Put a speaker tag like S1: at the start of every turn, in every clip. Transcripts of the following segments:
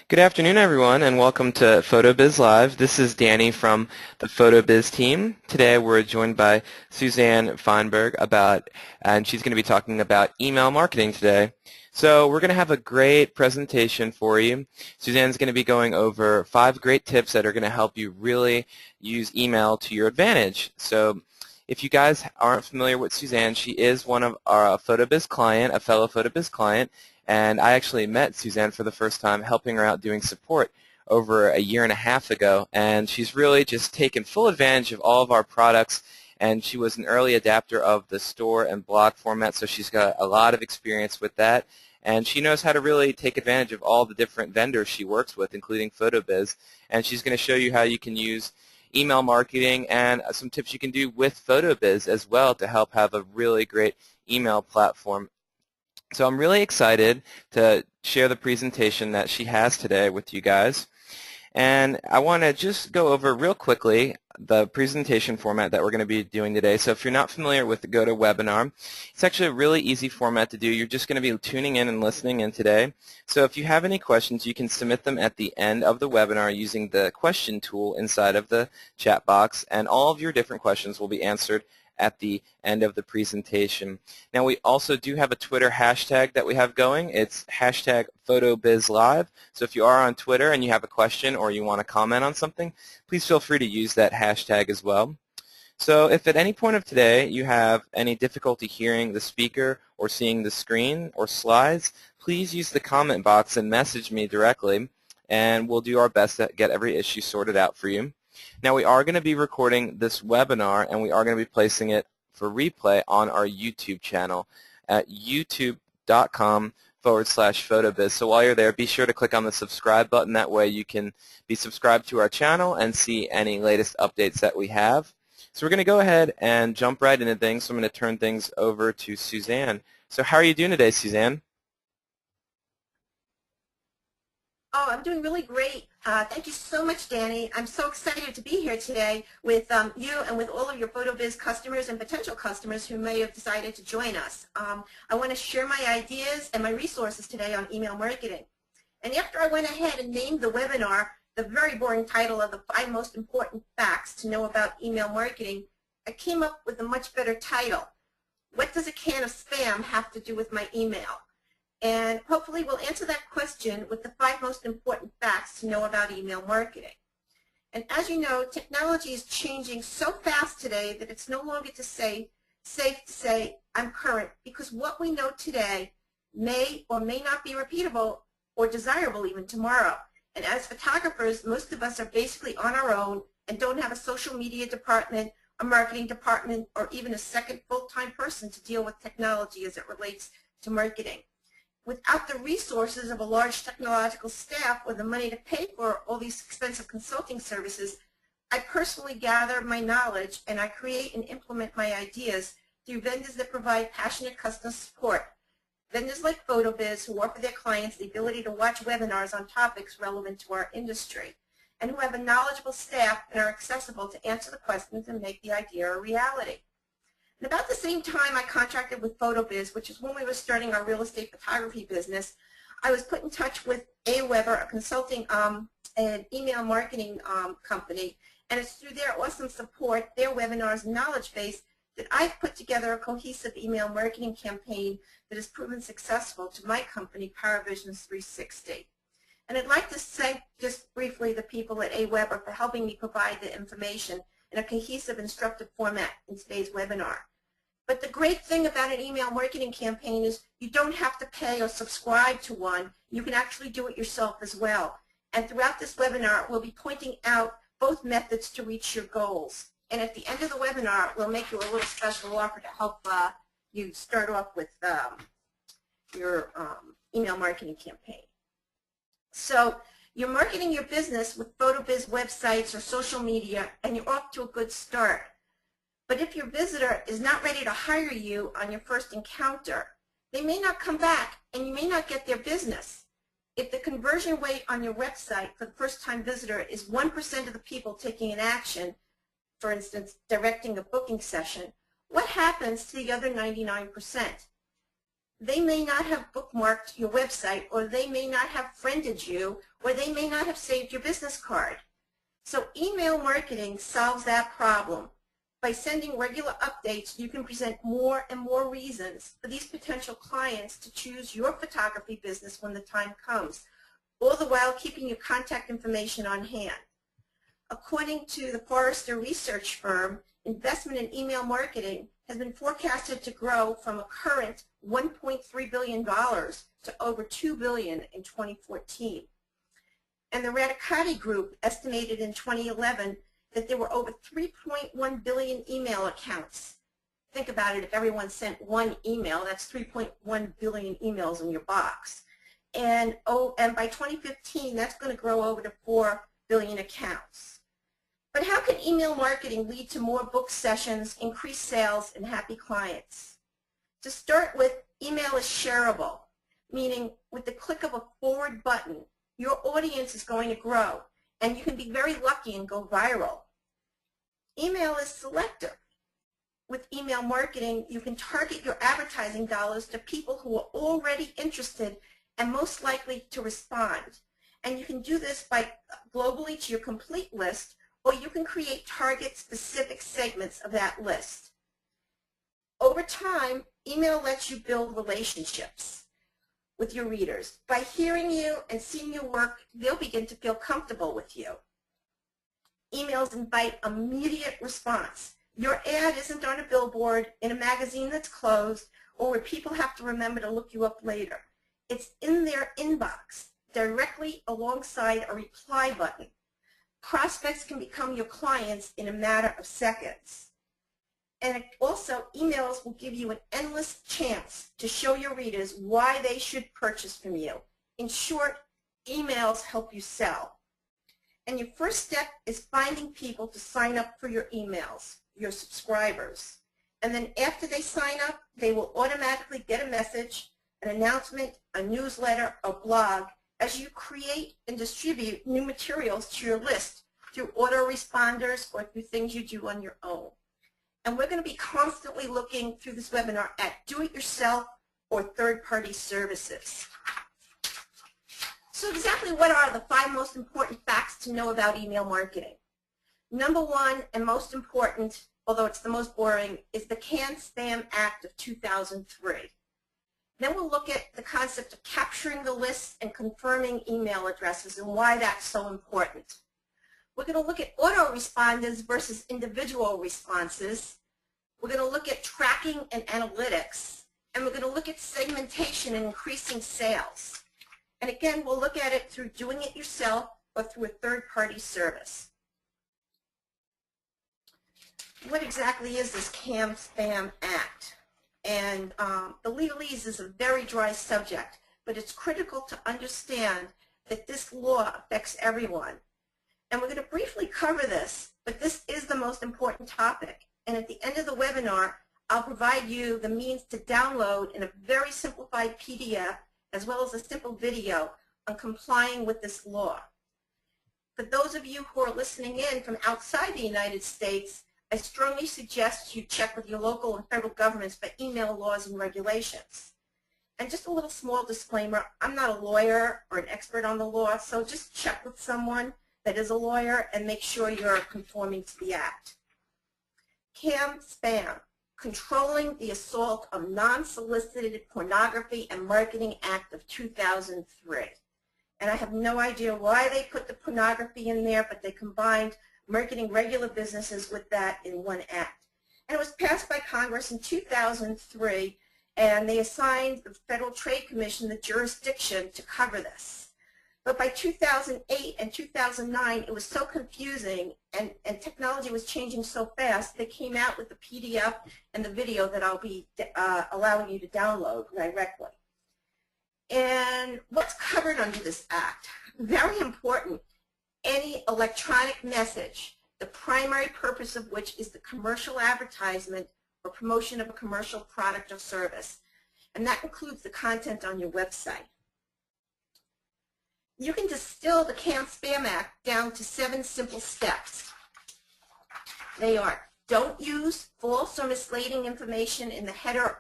S1: Good afternoon, everyone, and welcome to PhotoBiz Live. This is Danny from the PhotoBiz team. Today we're joined by Suzanne Feinberg and she's going to be talking about email marketing today. So we're going to have a great presentation for you. Suzanne's going to be going over 5 great tips that are going to help you really use email to your advantage. So if you guys aren't familiar with Suzanne, she is one of our PhotoBiz client, a fellow PhotoBiz client. And I actually met Suzanne for the first time helping her out doing support over a year and a half ago. And she's really just taken full advantage of all of our products. And she was an early adapter of the store and blog format, so she's got a lot of experience with that. And she knows how to really take advantage of all the different vendors she works with, including PhotoBiz. And she's going to show you how you can use email marketing and some tips you can do with PhotoBiz as well to help have a really great email platform. So I'm really excited to share the presentation that she has today with you guys. And I want to just go over real quickly the presentation format that we're going to be doing today. So if you're not familiar with the GoToWebinar, it's actually a really easy format to do. You're just going to be tuning in and listening in today. So if you have any questions, you can submit them at the end of the webinar using the question tool inside of the chat box, and all of your different questions will be answered at the end of the presentation. Now we also do have a Twitter hashtag that we have going. It's hashtag PhotoBizLive. So if you are on Twitter and you have a question or you want to comment on something, please feel free to use that hashtag as well. So if at any point of today you have any difficulty hearing the speaker or seeing the screen or slides, please use the comment box and message me directly, and we'll do our best to get every issue sorted out for you. Now we are going to be recording this webinar, and we are going to be placing it for replay on our YouTube channel at youtube.com/PhotoBiz. So while you're there, be sure to click on the subscribe button. That way you can be subscribed to our channel and see any latest updates that we have. So we're going to go ahead and jump right into things. So I'm going to turn things over to Suzanne. So how are you doing today, Suzanne?
S2: Oh, I'm doing really great. Thank you so much, Danny. I'm so excited to be here today with you and with all of your PhotoBiz customers and potential customers who may have decided to join us. I want to share my ideas and my resources today on email marketing. And after I went ahead and named the webinar the very boring title of the 5 most important facts to know about email marketing, I came up with a much better title. What does a can of Spam have to do with my email? And hopefully we'll answer that question with the 5 most important facts to know about email marketing. And as you know, technology is changing so fast today that it's no longer safe to say I'm current, because what we know today may or may not be repeatable or desirable even tomorrow. And as photographers, most of us are basically on our own and don't have a social media department, a marketing department, or even a second full-time person to deal with technology as it relates to marketing. Without the resources of a large technological staff or the money to pay for all these expensive consulting services, I personally gather my knowledge and I create and implement my ideas through vendors that provide passionate customer support. Vendors like PhotoBiz, who offer their clients the ability to watch webinars on topics relevant to our industry, and who have a knowledgeable staff and are accessible to answer the questions and make the idea a reality. And about the same time I contracted with PhotoBiz, which is when we were starting our real estate photography business, I was put in touch with AWeber, a consulting and email marketing company, and it's through their awesome support, their webinars and knowledge base, that I've put together a cohesive email marketing campaign that has proven successful to my company, PowerVisions 360. And I'd like to thank just briefly the people at AWeber for helping me provide the information in a cohesive, instructive format in today's webinar. But the great thing about an email marketing campaign is you don't have to pay or subscribe to one. You can actually do it yourself as well. And throughout this webinar, we'll be pointing out both methods to reach your goals. And at the end of the webinar, we'll make you a little special offer to help you start off with your email marketing campaign. So you're marketing your business with PhotoBiz websites or social media, and you're off to a good start. But if your visitor is not ready to hire you on your first encounter, they may not come back, and you may not get their business. If the conversion rate on your website for the first-time visitor is 1% of the people taking an action, for instance, directing a booking session, what happens to the other 99%? They may not have bookmarked your website, or they may not have friended you, or they may not have saved your business card. So email marketing solves that problem. By sending regular updates, you can present more and more reasons for these potential clients to choose your photography business when the time comes, all the while keeping your contact information on hand. According to the Forrester research firm, investment in email marketing has been forecasted to grow from a current $1.3 billion to over $2 billion in 2014. And the Radicati Group estimated in 2011 that there were over 3.1 billion email accounts. Think about it, if everyone sent one email, that's 3.1 billion emails in your box. And by 2015, that's going to grow over to 4 billion accounts. But how can email marketing lead to more book sessions, increased sales, and happy clients? To start with, email is shareable, meaning with the click of a forward button, your audience is going to grow, and you can be very lucky and go viral. Email is selective. With email marketing, you can target your advertising dollars to people who are already interested and most likely to respond. And you can do this by globally to your complete list, or you can create target-specific segments of that list. Over time, email lets you build relationships with your readers. By hearing you and seeing your work, they'll begin to feel comfortable with you. Emails invite immediate response. Your ad isn't on a billboard, in a magazine that's closed, or where people have to remember to look you up later. It's in their inbox, directly alongside a reply button. Prospects can become your clients in a matter of seconds. And also, emails will give you an endless chance to show your readers why they should purchase from you. In short, emails help you sell. And your first step is finding people to sign up for your emails, your subscribers. And then after they sign up, they will automatically get a message, an announcement, a newsletter, a blog, as you create and distribute new materials to your list through autoresponders or through things you do on your own. And we're going to be constantly looking through this webinar at do-it-yourself or third-party services. So exactly what are the 5 most important facts to know about email marketing? Number 1, and most important, although it's the most boring, is the Can-Spam Act of 2003. Then we'll look at the concept of capturing the list and confirming email addresses and why that's so important. We're going to look at autoresponders versus individual responses. We're going to look at tracking and analytics. And we're going to look at segmentation and increasing sales. And again, we'll look at it through doing it yourself or through a third-party service. What exactly is this Can-Spam Act? And the legalese is a very dry subject, but it's critical to understand that this law affects everyone. And we're going to briefly cover this, but this is the most important topic. And at the end of the webinar, I'll provide you the means to download in a very simplified PDF, as well as a simple video on complying with this law. For those of you who are listening in from outside the United States, I strongly suggest you check with your local and federal governments for email laws and regulations. And just a little small disclaimer, I'm not a lawyer or an expert on the law, so just check with someone that is a lawyer and make sure you're conforming to the act. Can-Spam, Controlling the Assault of Non-Solicited Pornography and Marketing Act of 2003. And I have no idea why they put the pornography in there, but they combined marketing regular businesses with that in one act. And it was passed by Congress in 2003, and they assigned the Federal Trade Commission the jurisdiction to cover this. But by 2008 and 2009, it was so confusing, and technology was changing so fast, they came out with the PDF and the video that I'll be allowing you to download directly. And what's covered under this act? Very important. Any electronic message, the primary purpose of which is the commercial advertisement or promotion of a commercial product or service. And that includes the content on your website. You can distill the Can-Spam Act down to 7 simple steps. They are: don't use false or misleading information in the header.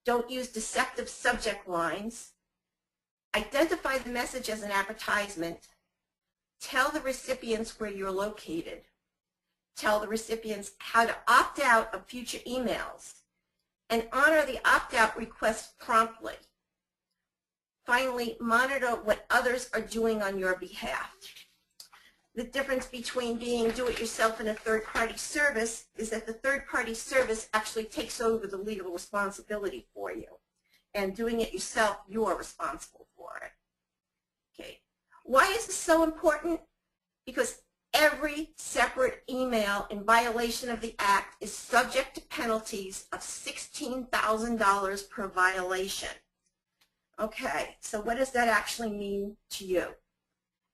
S2: Don't use deceptive subject lines. Identify the message as an advertisement. Tell the recipients where you're located. Tell the recipients how to opt out of future emails. And honor the opt-out request promptly. Finally, monitor what others are doing on your behalf. The difference between being do-it-yourself and a third-party service is that the third-party service actually takes over the legal responsibility for you. And doing it yourself, you are responsible for it. Okay. Why is this so important? Because every separate email in violation of the Act is subject to penalties of $16,000 per violation. Okay, so what does that actually mean to you?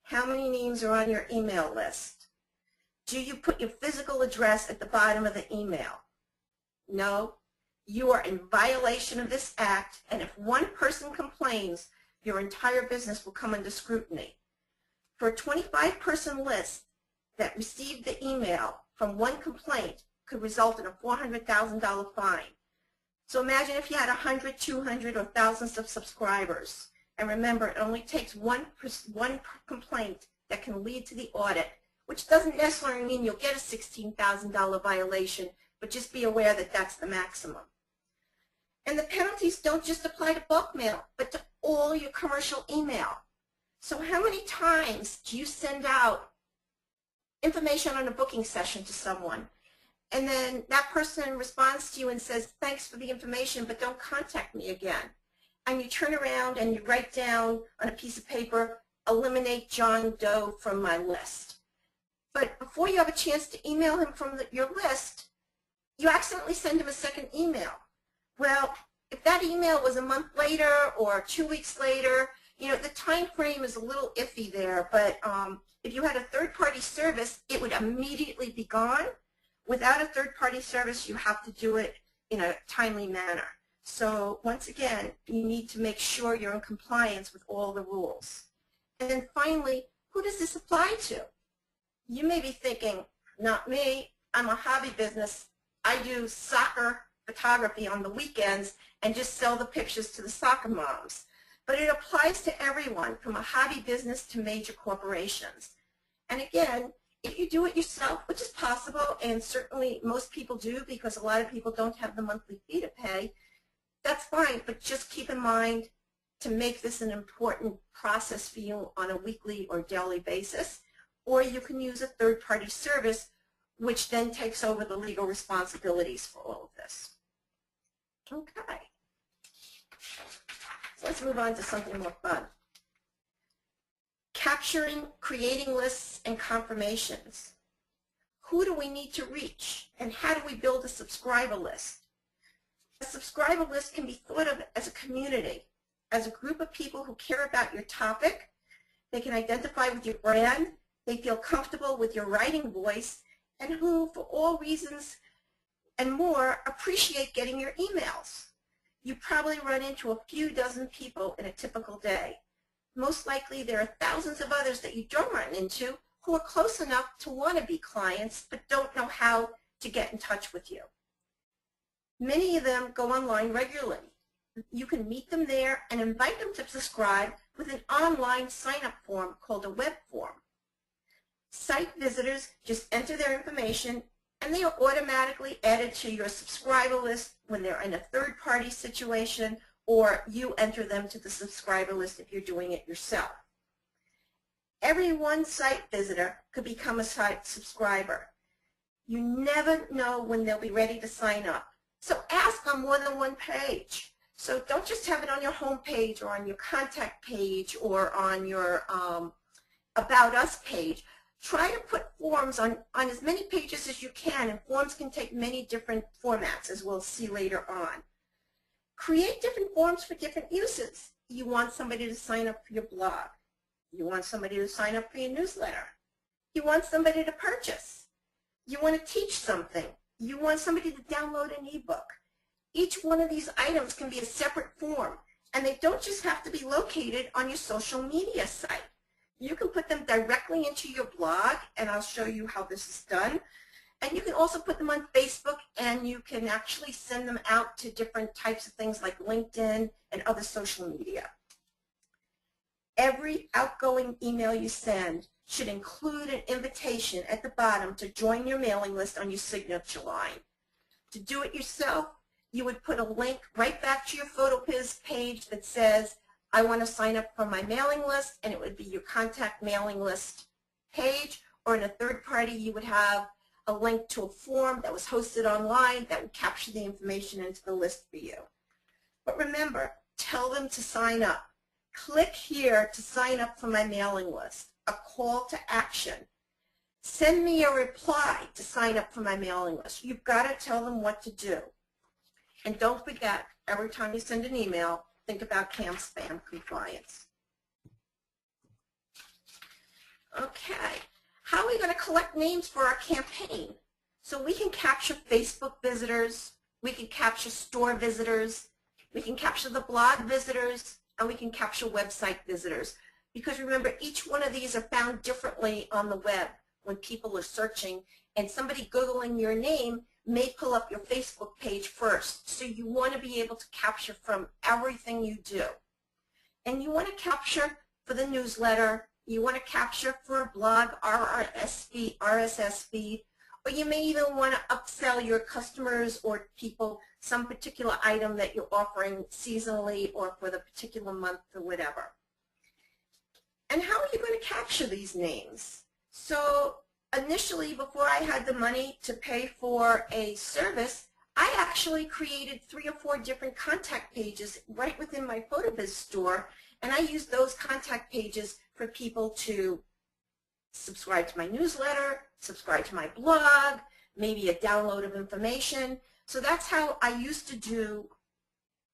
S2: How many names are on your email list? Do you put your physical address at the bottom of the email? No. You are in violation of this Act, and if one person complains, your entire business will come under scrutiny. For a 25-person list that received the email from one complaint could result in a $400,000 fine. So imagine if you had 100, 200, or thousands of subscribers. And remember, it only takes one complaint that can lead to the audit, which doesn't necessarily mean you'll get a $16,000 violation, but just be aware that that's the maximum. And the penalties don't just apply to bulk mail, but to all your commercial email. So how many times do you send out information on a booking session to someone, and then that person responds to you and says, thanks for the information, but don't contact me again? And you turn around and you write down on a piece of paper, eliminate John Doe from my list. But before you have a chance to email him from your list, you accidentally send him a second email. Well, if that email was a month later or 2 weeks later, you know, the time frame is a little iffy there, but if you had a third-party service, it would immediately be gone. Without a third-party service, you have to do it in a timely manner. So once again, you need to make sure you're in compliance with all the rules. And then finally, who does this apply to? You may be thinking, not me, I'm a hobby business. I do soccer photography on the weekends and just sell the pictures to the soccer moms. But it applies to everyone, from a hobby business to major corporations. And again, if you do it yourself, which is possible, and certainly most people do because a lot of people don't have the monthly fee to pay, that's fine, but just keep in mind to make this an important process for you on a weekly or daily basis, or you can use a third-party service, which then takes over the legal responsibilities for all of this. Okay. So let's move on to something more fun. Capturing, creating lists, and confirmations. Who do we need to reach, and how do we build a subscriber list? A subscriber list can be thought of as a community, as a group of people who care about your topic. They can identify with your brand, they feel comfortable with your writing voice, and who, for all reasons and more, appreciate getting your emails. You probably run into a few dozen people in a typical day. Most likely there are thousands of others that you don't run into who are close enough to want to be clients but don't know how to get in touch with you. Many of them go online regularly. You can meet them there and invite them to subscribe with an online sign-up form called a web form. Site visitors just enter their information and they are automatically added to your subscriber list when they're in a third-party situation, or you enter them to the subscriber list if you're doing it yourself. Every one site visitor could become a site subscriber. You never know when they'll be ready to sign up. So ask on more than one page. So don't just have it on your home page or on your contact page or on your About Us page. Try to put forms on as many pages as you can, and forms can take many different formats, as we'll see later on. Create different forms for different uses. You want somebody to sign up for your blog. You want somebody to sign up for your newsletter. You want somebody to purchase. You want to teach something. You want somebody to download an ebook. Each one of these items can be a separate form, and they don't just have to be located on your social media site. You can put them directly into your blog, and I'll show you how this is done. And you can also put them on Facebook, and you can actually send them out to different types of things like LinkedIn and other social media. Every outgoing email you send should include an invitation at the bottom to join your mailing list on your signature line. To do it yourself, you would put a link right back to your PhotoBiz page that says, I want to sign up for my mailing list, and it would be your contact mailing list page, or in a third party you would have a link to a form that was hosted online that would capture the information into the list for you. But remember, tell them to sign up. Click here to sign up for my mailing list, a call to action. Send me a reply to sign up for my mailing list. You've got to tell them what to do. And don't forget, every time you send an email, think about CAN-SPAM compliance. Okay, how are we going to collect names for our campaign? So we can capture Facebook visitors, we can capture store visitors, we can capture the blog visitors, and we can capture website visitors. Because remember, each one of these are found differently on the web when people are searching, and somebody Googling your name may pull up your Facebook page first. So you want to be able to capture from everything you do. And you want to capture for the newsletter, you want to capture for a blog RSS feed, or you may even want to upsell your customers or people some particular item that you're offering seasonally or for the particular month or whatever. And how are you going to capture these names? So initially, before I had the money to pay for a service, I actually created 3 or 4 different contact pages right within my PhotoBiz store, and I used those contact pages for people to subscribe to my newsletter, subscribe to my blog, maybe a download of information. So that's how I used to do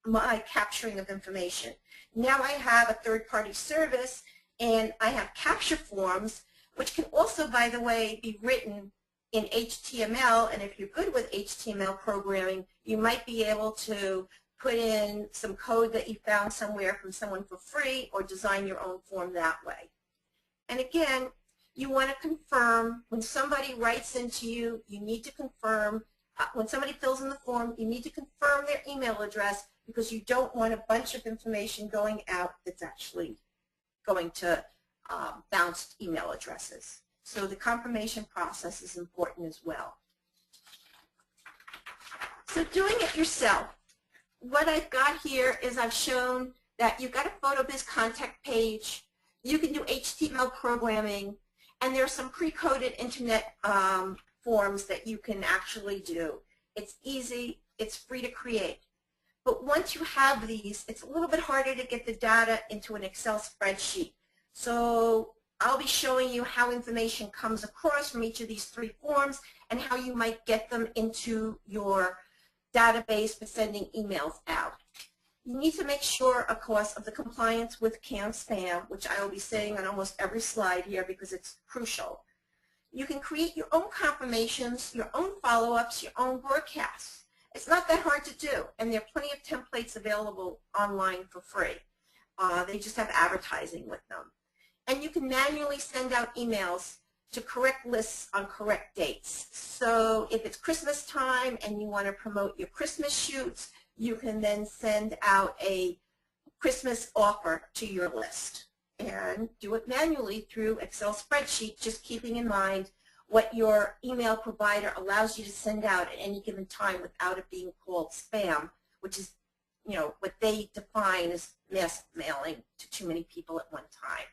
S2: my capturing of information. Now I have a third-party service, and I have capture forms, which can also, by the way, be written in HTML. And if you're good with HTML programming, you might be able to put in some code that you found somewhere from someone for free, or design your own form that way. And again, you want to confirm when somebody writes into you, you need to confirm. When somebody fills in the form, you need to confirm their email address, because you don't want a bunch of information going out that's actually going to bounced email addresses. So the confirmation process is important as well. So doing it yourself, what I've got here is I've shown that you've got a PhotoBiz contact page, you can do HTML programming, and there are some pre-coded internet forms that you can actually do. It's easy, it's free to create. But once you have these, it's a little bit harder to get the data into an Excel spreadsheet. So I'll be showing you how information comes across from each of these 3 forms and how you might get them into your database for sending emails out. You need to make sure, of course, of the compliance with CAN-SPAM, which I will be saying on almost every slide here because it's crucial. You can create your own confirmations, your own follow-ups, your own broadcasts. It's not that hard to do, and there are plenty of templates available online for free. They just have advertising with them. And you can manually send out emails to correct lists on correct dates. So if it's Christmas time and you want to promote your Christmas shoots, you can then send out a Christmas offer to your list. And do it manually through Excel spreadsheet, just keeping in mind what your email provider allows you to send out at any given time without it being called spam, which is, you know, what they define as mass mailing to too many people at one time.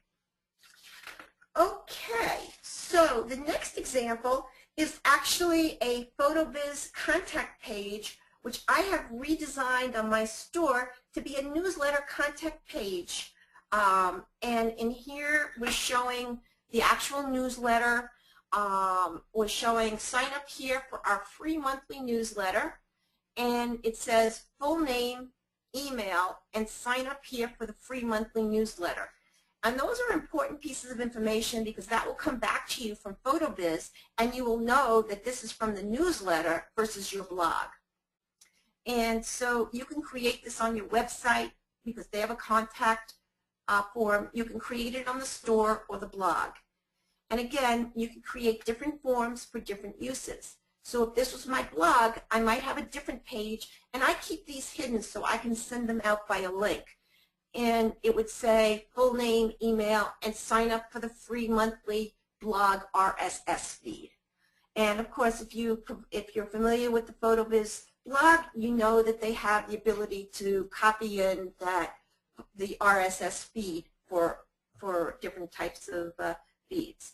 S2: Okay, so the next example is actually a PhotoBiz contact page, which I have redesigned on my store to be a newsletter contact page. And in here we're showing the actual newsletter. We're showing sign up here for our free monthly newsletter. And it says full name, email, and sign up here for the free monthly newsletter. And those are important pieces of information because that will come back to you from PhotoBiz, and you will know that this is from the newsletter versus your blog. And so you can create this on your website because they have a contact form. You can create it on the store or the blog. And again, you can create different forms for different uses. So if this was my blog, I might have a different page, and I keep these hidden so I can send them out by a link. And it would say full name, email, and sign up for the free monthly blog RSS feed. And of course, if you're familiar with the PhotoBiz blog, you know that they have the ability to copy in the RSS feed for different types of feeds.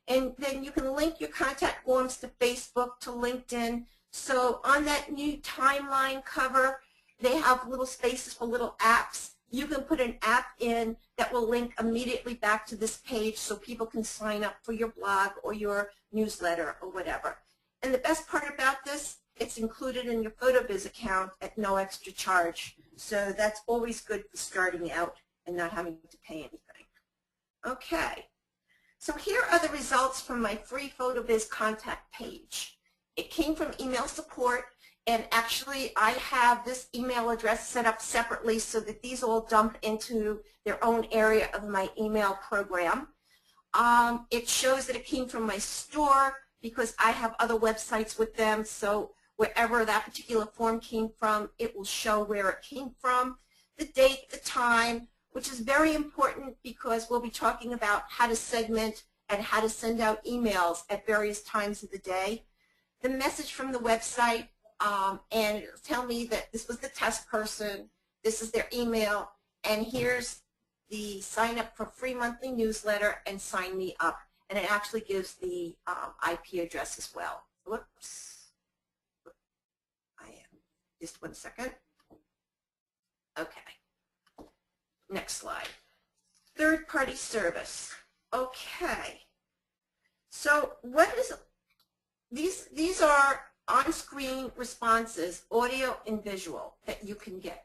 S2: And then you can link your contact forms to Facebook, to LinkedIn. So on that new timeline cover, they have little spaces for little apps. You can put an app in that will link immediately back to this page so people can sign up for your blog or your newsletter or whatever. And the best part about this, it's included in your PhotoBiz account at no extra charge. So that's always good for starting out and not having to pay anything. Okay. So here are the results from my free PhotoBiz contact page. It came from email support, and actually I have this email address set up separately so that these all dump into their own area of my email program. It shows that it came from my store because I have other websites with them, so wherever that particular form came from, it will show where it came from, the date, the time, which is very important because we'll be talking about how to segment and how to send out emails at various times of the day. The message from the website, and it'll tell me that this was the test person, this is their email, and here's the sign up for free monthly newsletter and sign me up. And it actually gives the IP address as well. Whoops. Just one second. Okay. Next slide. Third-party service. Okay. So what is these are on-screen responses, audio and visual, that you can get.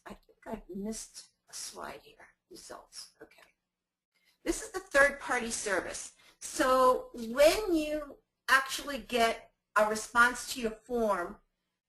S2: I think I missed a slide here. Results. Okay. This is the third-party service. So when you actually get a response to your form,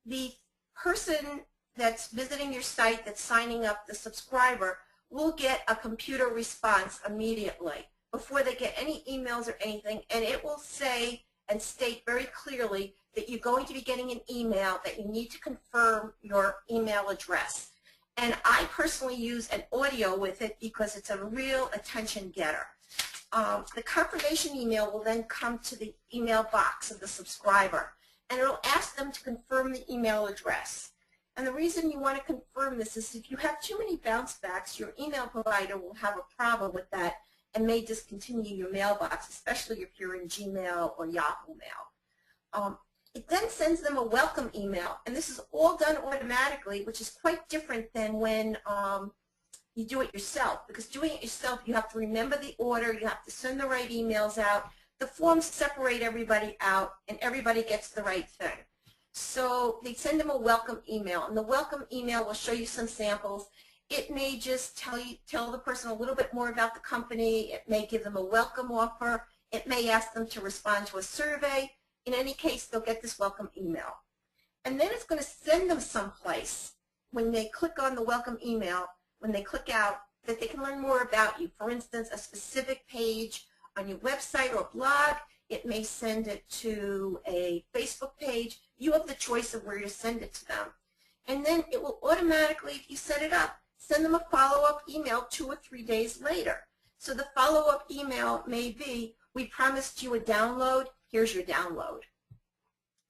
S2: the person that's visiting your site, that's signing up, the subscriber, will get a computer response immediately before they get any emails or anything, and it will say and state very clearly that you're going to be getting an email, that you need to confirm your email address. And I personally use an audio with it because it's a real attention getter. The confirmation email will then come to the email box of the subscriber, and it'll ask them to confirm the email address. And the reason you want to confirm this is if you have too many bounce backs, your email provider will have a problem with that and may discontinue your mailbox, especially if you're in Gmail or Yahoo Mail. It then sends them a welcome email, and this is all done automatically, which is quite different than when you do it yourself. Because doing it yourself, you have to remember the order, you have to send the right emails out. The forms separate everybody out, and everybody gets the right thing. So they send them a welcome email, and the welcome email will show you some samples. It may just tell the person a little bit more about the company. It may give them a welcome offer. It may ask them to respond to a survey. In any case, they'll get this welcome email. And then it's going to send them someplace when they click on the welcome email, when they click out, that they can learn more about you. For instance, a specific page on your website or blog. It may send it to a Facebook page. You have the choice of where to send it to them. And then it will automatically, if you set it up, send them a follow-up email 2 or 3 days later. So the follow-up email may be, we promised you a download, here's your download.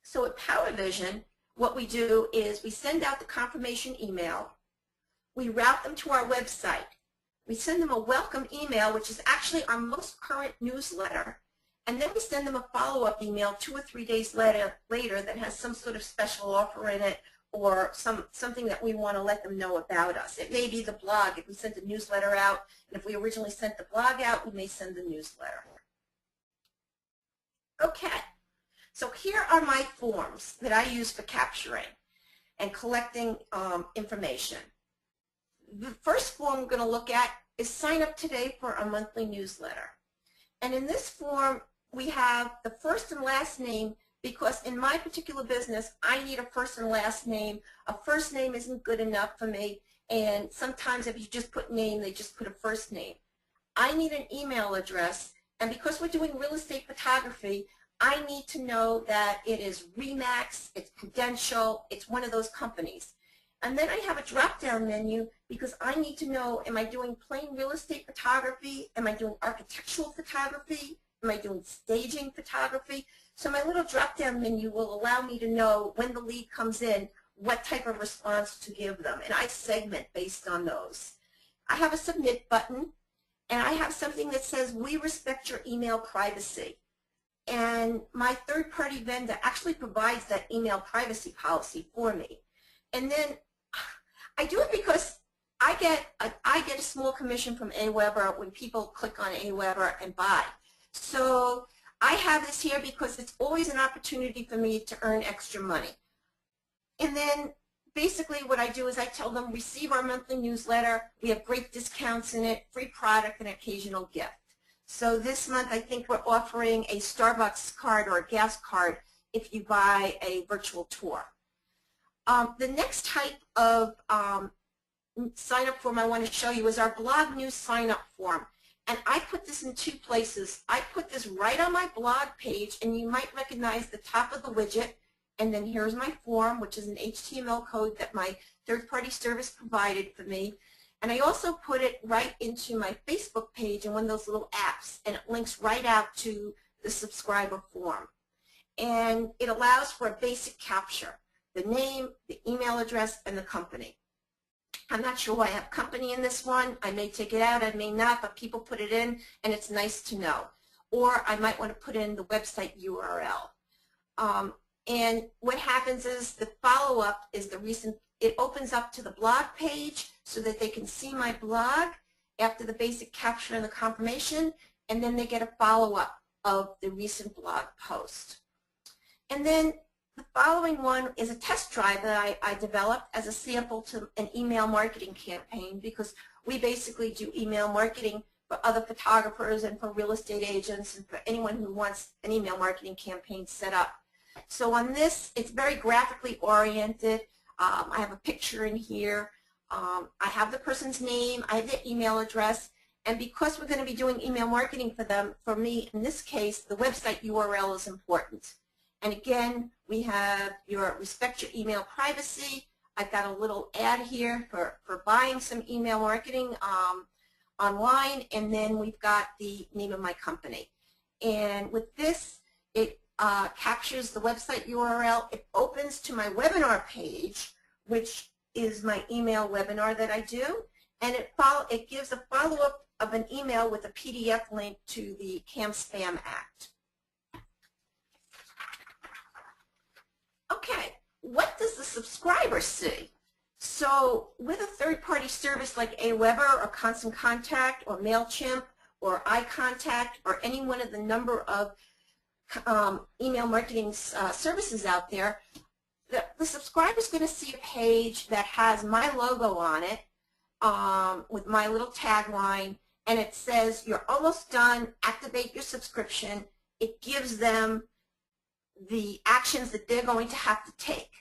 S2: So at PowerVision, what we do is we send out the confirmation email, we route them to our website, we send them a welcome email, which is actually our most current newsletter, and then we send them a follow-up email 2 or 3 days later that has some sort of special offer in it, or something that we want to let them know about us. It may be the blog. If we sent a newsletter out, and if we originally sent the blog out, we may send the newsletter. Okay, so here are my forms that I use for capturing and collecting information. The first form we're going to look at is sign up today for a monthly newsletter. And in this form, we have the first and last name, because in my particular business, I need a first and last name. A first name isn't good enough for me, and sometimes if you just put name, they just put a first name. I need an email address, and because we're doing real estate photography, I need to know that it is Remax, it's Prudential, it's one of those companies. And then I have a drop-down menu because I need to know, am I doing plain real estate photography? Am I doing architectural photography? Am I doing staging photography? So my little drop-down menu will allow me to know when the lead comes in, what type of response to give them. And I segment based on those. I have a submit button, and I have something that says, we respect your email privacy. And my third-party vendor actually provides that email privacy policy for me. And then I do it because I get a small commission from AWeber when people click on AWeber and buy. So I have this here because it's always an opportunity for me to earn extra money. And then basically what I do is I tell them, receive our monthly newsletter. We have great discounts in it, free product, and occasional gift. So this month I think we're offering a Starbucks card or a gas card if you buy a virtual tour. The next type of sign-up form I want to show you is our blog news sign-up form. And I put this in two places. I put this right on my blog page, and you might recognize the top of the widget. And then here's my form, which is an HTML code that my third-party service provided for me. And I also put it right into my Facebook page in one of those little apps, and it links right out to the subscriber form. And it allows for a basic capture. The name, the email address, and the company. I'm not sure why I have company in this one. I may take it out, I may not, but people put it in, and it's nice to know. Or I might want to put in the website URL. And what happens is the follow-up is the recent, it opens up to the blog page so that they can see my blog after the basic capture and the confirmation, and then they get a follow-up of the recent blog post. And then the following one is a test drive that I developed as a sample to an email marketing campaign, because we basically do email marketing for other photographers and for real estate agents and for anyone who wants an email marketing campaign set up. So on this, it's very graphically oriented. I have a picture in here. I have the person's name. I have their email address. And because we're going to be doing email marketing for them, for me, in this case, the website URL is important. And again, we have your respect your email privacy. I've got a little ad here for buying some email marketing online, and then we've got the name of my company. And with this, it captures the website URL. It opens to my webinar page, which is my email webinar that I do, and it gives a follow-up of an email with a PDF link to the CAN-SPAM Act. Okay, what does the subscriber see? So with a third-party service like AWeber or Constant Contact or MailChimp or iContact or any one of the number of email marketing services out there, the subscriber is going to see a page that has my logo on it with my little tagline, and it says, you're almost done, activate your subscription. It gives them the actions that they're going to have to take.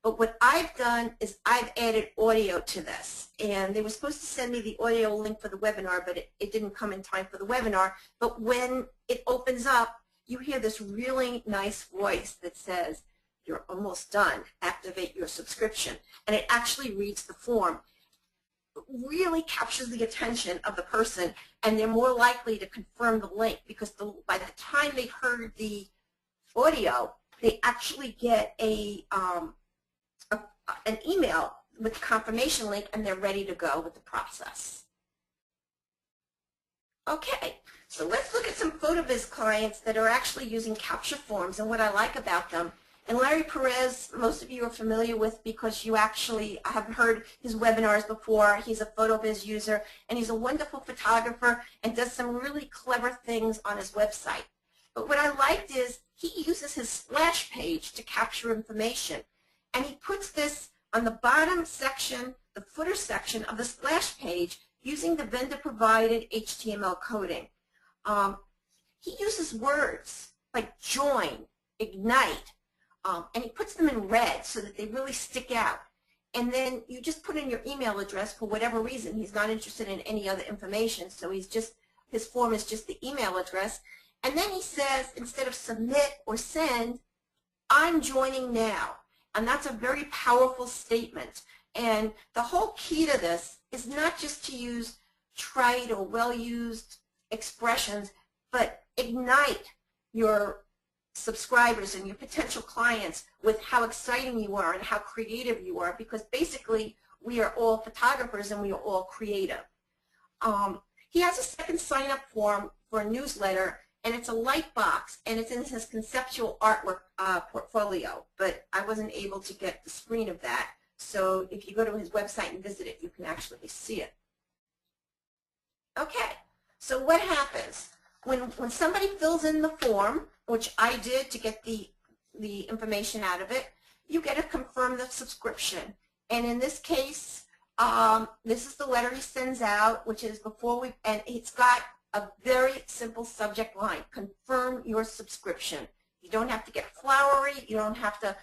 S2: But what I've done is I've added audio to this. And they were supposed to send me the audio link for the webinar, but it didn't come in time for the webinar. But when it opens up, you hear this really nice voice that says, you're almost done, activate your subscription. And it actually reads the form. It really captures the attention of the person, and they're more likely to confirm the link, because by the time they heard the audio, they actually get an email with the confirmation link, and they're ready to go with the process. Okay, so let's look at some PhotoBiz clients that are actually using capture forms and what I like about them. And Larry Perez, most of you are familiar with because you actually have heard his webinars before. He's a PhotoBiz user, and he's a wonderful photographer and does some really clever things on his website. But what I liked is he uses his splash page to capture information. And he puts this on the bottom section, the footer section of the splash page using the vendor-provided HTML coding. He uses words like join, ignite, and he puts them in red so that they really stick out. And then you just put in your email address for whatever reason. He's not interested in any other information, so his form is just the email address. And then he says, instead of submit or send, I'm joining now. And that's a very powerful statement. And the whole key to this is not just to use trite or well-used expressions, but ignite your subscribers and your potential clients with how exciting you are and how creative you are, because basically we are all photographers and we are all creative. He has a second sign-up form for a newsletter, and it's a light box, and it's in his conceptual artwork portfolio, but I wasn't able to get the screen of that. So if you go to his website and visit it, you can actually see it. Okay, so what happens? When somebody fills in the form, which I did to get the information out of it, you get to confirm the subscription. And in this case, this is the letter he sends out, which is and it's got a very simple subject line: confirm your subscription. You don't have to get flowery. You don't have to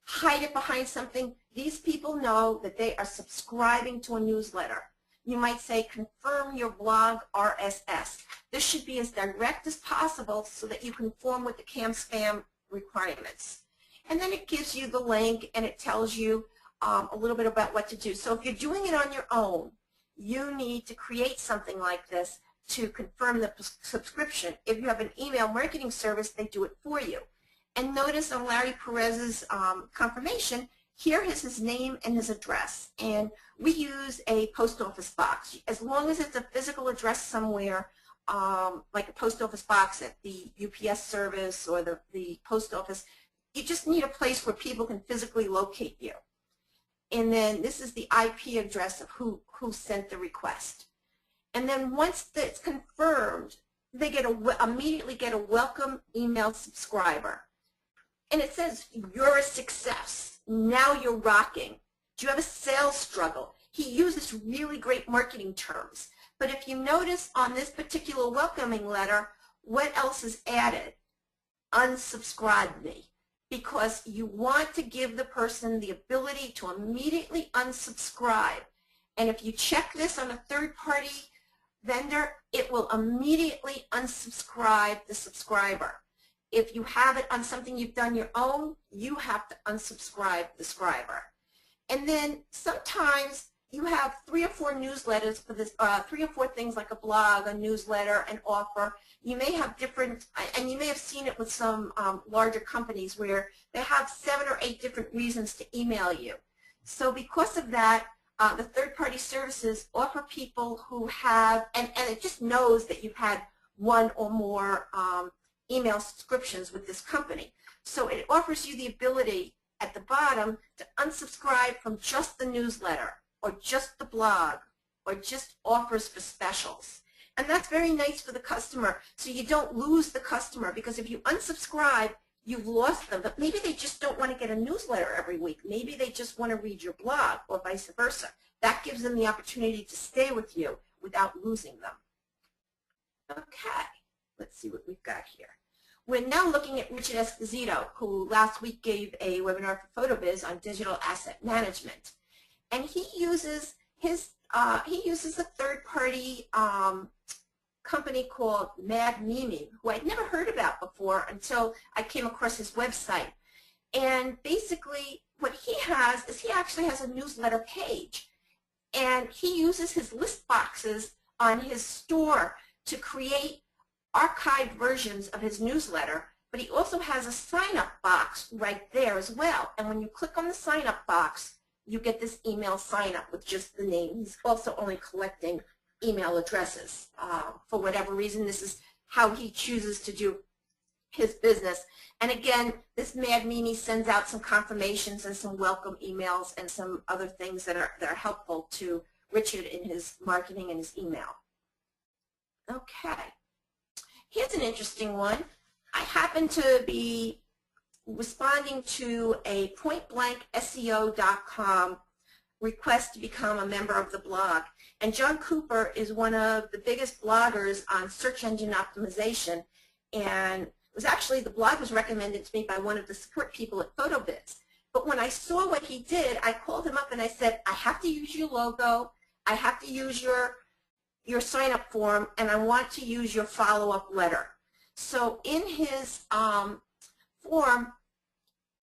S2: hide it behind something. These people know that they are subscribing to a newsletter. You might say, confirm your blog RSS. This should be as direct as possible so that you conform with the CAN-SPAM requirements. And then it gives you the link, and it tells you a little bit about what to do. So if you're doing it on your own, you need to create something like this to confirm the subscription. If you have an email marketing service, they do it for you. And notice on Larry Perez's confirmation, here is his name and his address. And we use a post office box. As long as it's a physical address somewhere, like a post office box at the UPS service or the post office, you just need a place where people can physically locate you. And then this is the IP address of who sent the request. And then once it's confirmed, they immediately get a welcome email subscriber. And it says, you're a success. Now you're rocking. Do you have a sales struggle? He uses really great marketing terms. But if you notice on this particular welcoming letter, what else is added? Unsubscribe me. Because you want to give the person the ability to immediately unsubscribe. And if you check this on a third-party vendor, it will immediately unsubscribe the subscriber. If you have it on something you've done your own, you have to unsubscribe the subscriber. And then sometimes you have 3 or 4 newsletters for this, 3 or 4 things like a blog, a newsletter, an offer. You may have different, and you may have seen it with some larger companies where they have 7 or 8 different reasons to email you. So because of that, the third-party services offer people who have, and it just knows that you've had 1 or more email subscriptions with this company. So it offers you the ability at the bottom to unsubscribe from just the newsletter or just the blog or just offers for specials. And that's very nice for the customer, so you don't lose the customer, because if you unsubscribe, you've lost them. But maybe they just don't want to get a newsletter every week. Maybe they just want to read your blog or vice versa. That gives them the opportunity to stay with you without losing them. Okay, let's see what we've got here. We're now looking at Richard Esposito, who last week gave a webinar for PhotoBiz on digital asset management. And he uses a third-party company called Mad Mimi, who I'd never heard about before until I came across his website. And basically what he has is he actually has a newsletter page. And he uses his list boxes on his store to create archived versions of his newsletter, but he also has a sign-up box right there as well. And when you click on the sign-up box, you get this email sign-up with just the name. He's also only collecting email addresses. For whatever reason, this is how he chooses to do his business. And again, this Mad Mimi sends out some confirmations and some welcome emails and some other things that are helpful to Richard in his marketing and his email. Okay. Here's an interesting one. I happen to be responding to a pointblankseo.com request to become a member of the blog. And John Cooper is one of the biggest bloggers on search engine optimization. And it was actually, the blog was recommended to me by one of the support people at PhotoBiz. But when I saw what he did, I called him up and I said, I have to use your logo, I have to use your sign-up form, and I want to use your follow-up letter. So in his form,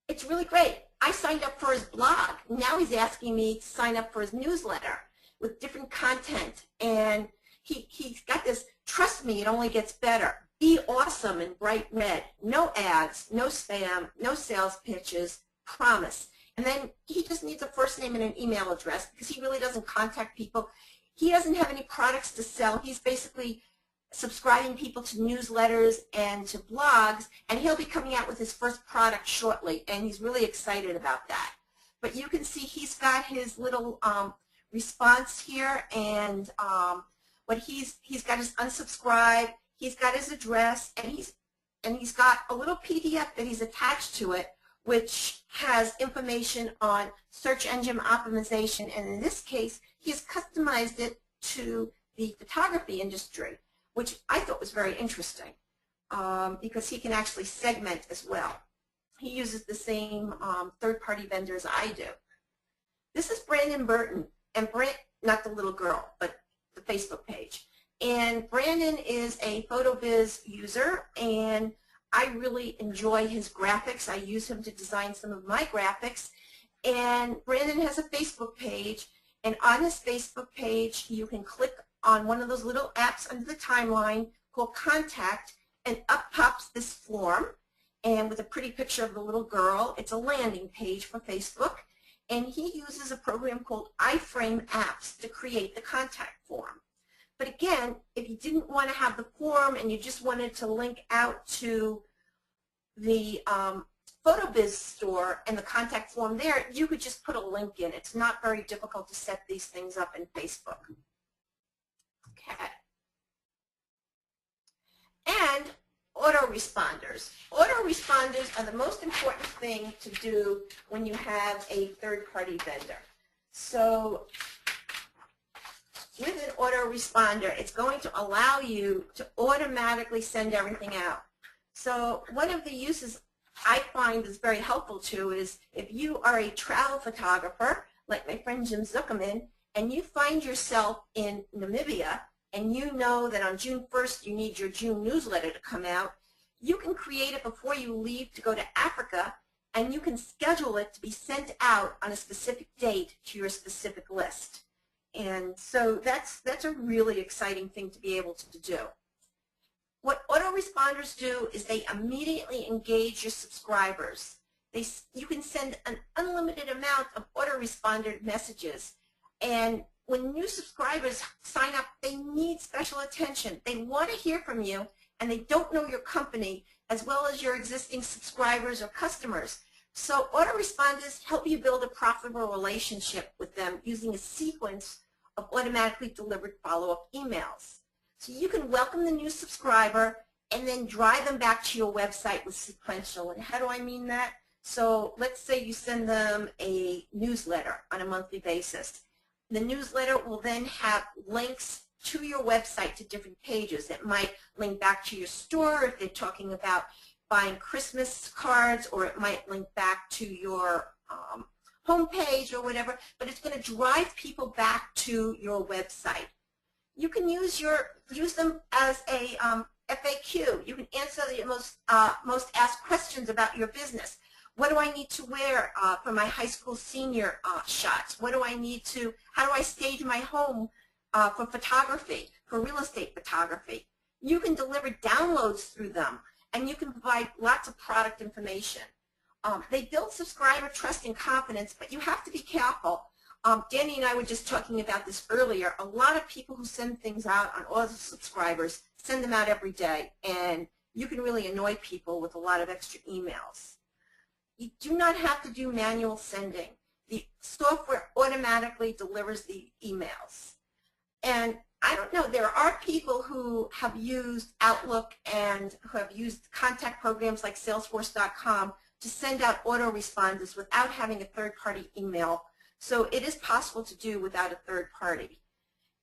S2: it's really great. I signed up for his blog. Now he's asking me to sign up for his newsletter with different content. And he's got this, trust me, it only gets better. Be awesome in bright red. No ads, no spam, no sales pitches, promise. And then he just needs a first name and an email address because he really doesn't contact people. He doesn't have any products to sell. He's basically subscribing people to newsletters and to blogs, and he'll be coming out with his first product shortly, and he's really excited about that. But you can see he's got his little response here, and what he's got his unsubscribe, he's got his address, and he's got a little PDF that he's attached to it, which has information on search engine optimization, and in this case, he's customized it to the photography industry, which I thought was very interesting because he can actually segment as well. He uses the same third-party vendors I do. This is Brandon Burton, and not the little girl, but the Facebook page. And Brandon is a PhotoBiz user, and I really enjoy his graphics. I use him to design some of my graphics. And Brandon has a Facebook page, and on his Facebook page, you can click on one of those little apps under the timeline called Contact, and up pops this form, and with a pretty picture of the little girl. It's a landing page for Facebook, and he uses a program called iframe apps to create the contact form. But again, if you didn't want to have the form and you just wanted to link out to the PhotoBiz store and the contact form there, you could just put a link in. It's not very difficult to set these things up in Facebook. Okay. And autoresponders. Autoresponders are the most important thing to do when you have a third-party vendor. So with an autoresponder, it's going to allow you to automatically send everything out. So one of the uses I find is very helpful too is if you are a travel photographer, like my friend Jim Zuckerman, and you find yourself in Namibia, and you know that on June 1st you need your June newsletter to come out, you can create it before you leave to go to Africa, and you can schedule it to be sent out on a specific date to your specific list. And so that's a really exciting thing to be able to do. What autoresponders do is they immediately engage your subscribers. You can send an unlimited amount of autoresponder messages, and when new subscribers sign up, they need special attention. They want to hear from you, and they don't know your company as well as your existing subscribers or customers. So autoresponders help you build a profitable relationship with them using a sequence of automatically delivered follow-up emails. So you can welcome the new subscriber and then drive them back to your website with sequential. And how do I mean that? So let's say you send them a newsletter on a monthly basis. The newsletter will then have links to your website to different pages. It might link back to your store if they're talking about buying Christmas cards, or it might link back to your homepage or whatever, but it's going to drive people back to your website. You can use them as a FAQ. You can answer the most asked questions about your business. What do I need to wear for my high school senior shots? What do I need to, how do I stage my home for photography, for real estate photography? You can deliver downloads through them, and you can provide lots of product information. They build subscriber trust and confidence, but you have to be careful. Danny and I were just talking about this earlier. A lot of people who send things out on all the subscribers send them out every day, and you can really annoy people with a lot of extra emails. You do not have to do manual sending. The software automatically delivers the emails. And I don't know, there are people who have used Outlook and who have used contact programs like Salesforce.com to send out autoresponders without having a third-party email. So it is possible to do without a third party.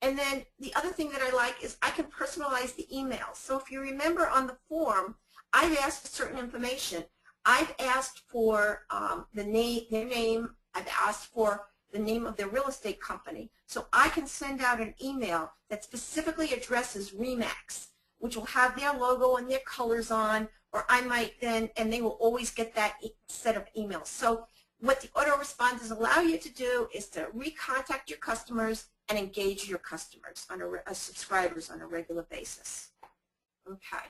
S2: And then the other thing that I like is I can personalize the emails. So if you remember on the form, I've asked for certain information. I've asked for their name. I've asked for the name of their real estate company. So I can send out an email that specifically addresses RE/MAX. which will have their logo and their colors on, or I might then, and they will always get that set of emails. So what the autoresponders allow you to do is to recontact your customers and engage your customers, subscribers on a regular basis. Okay,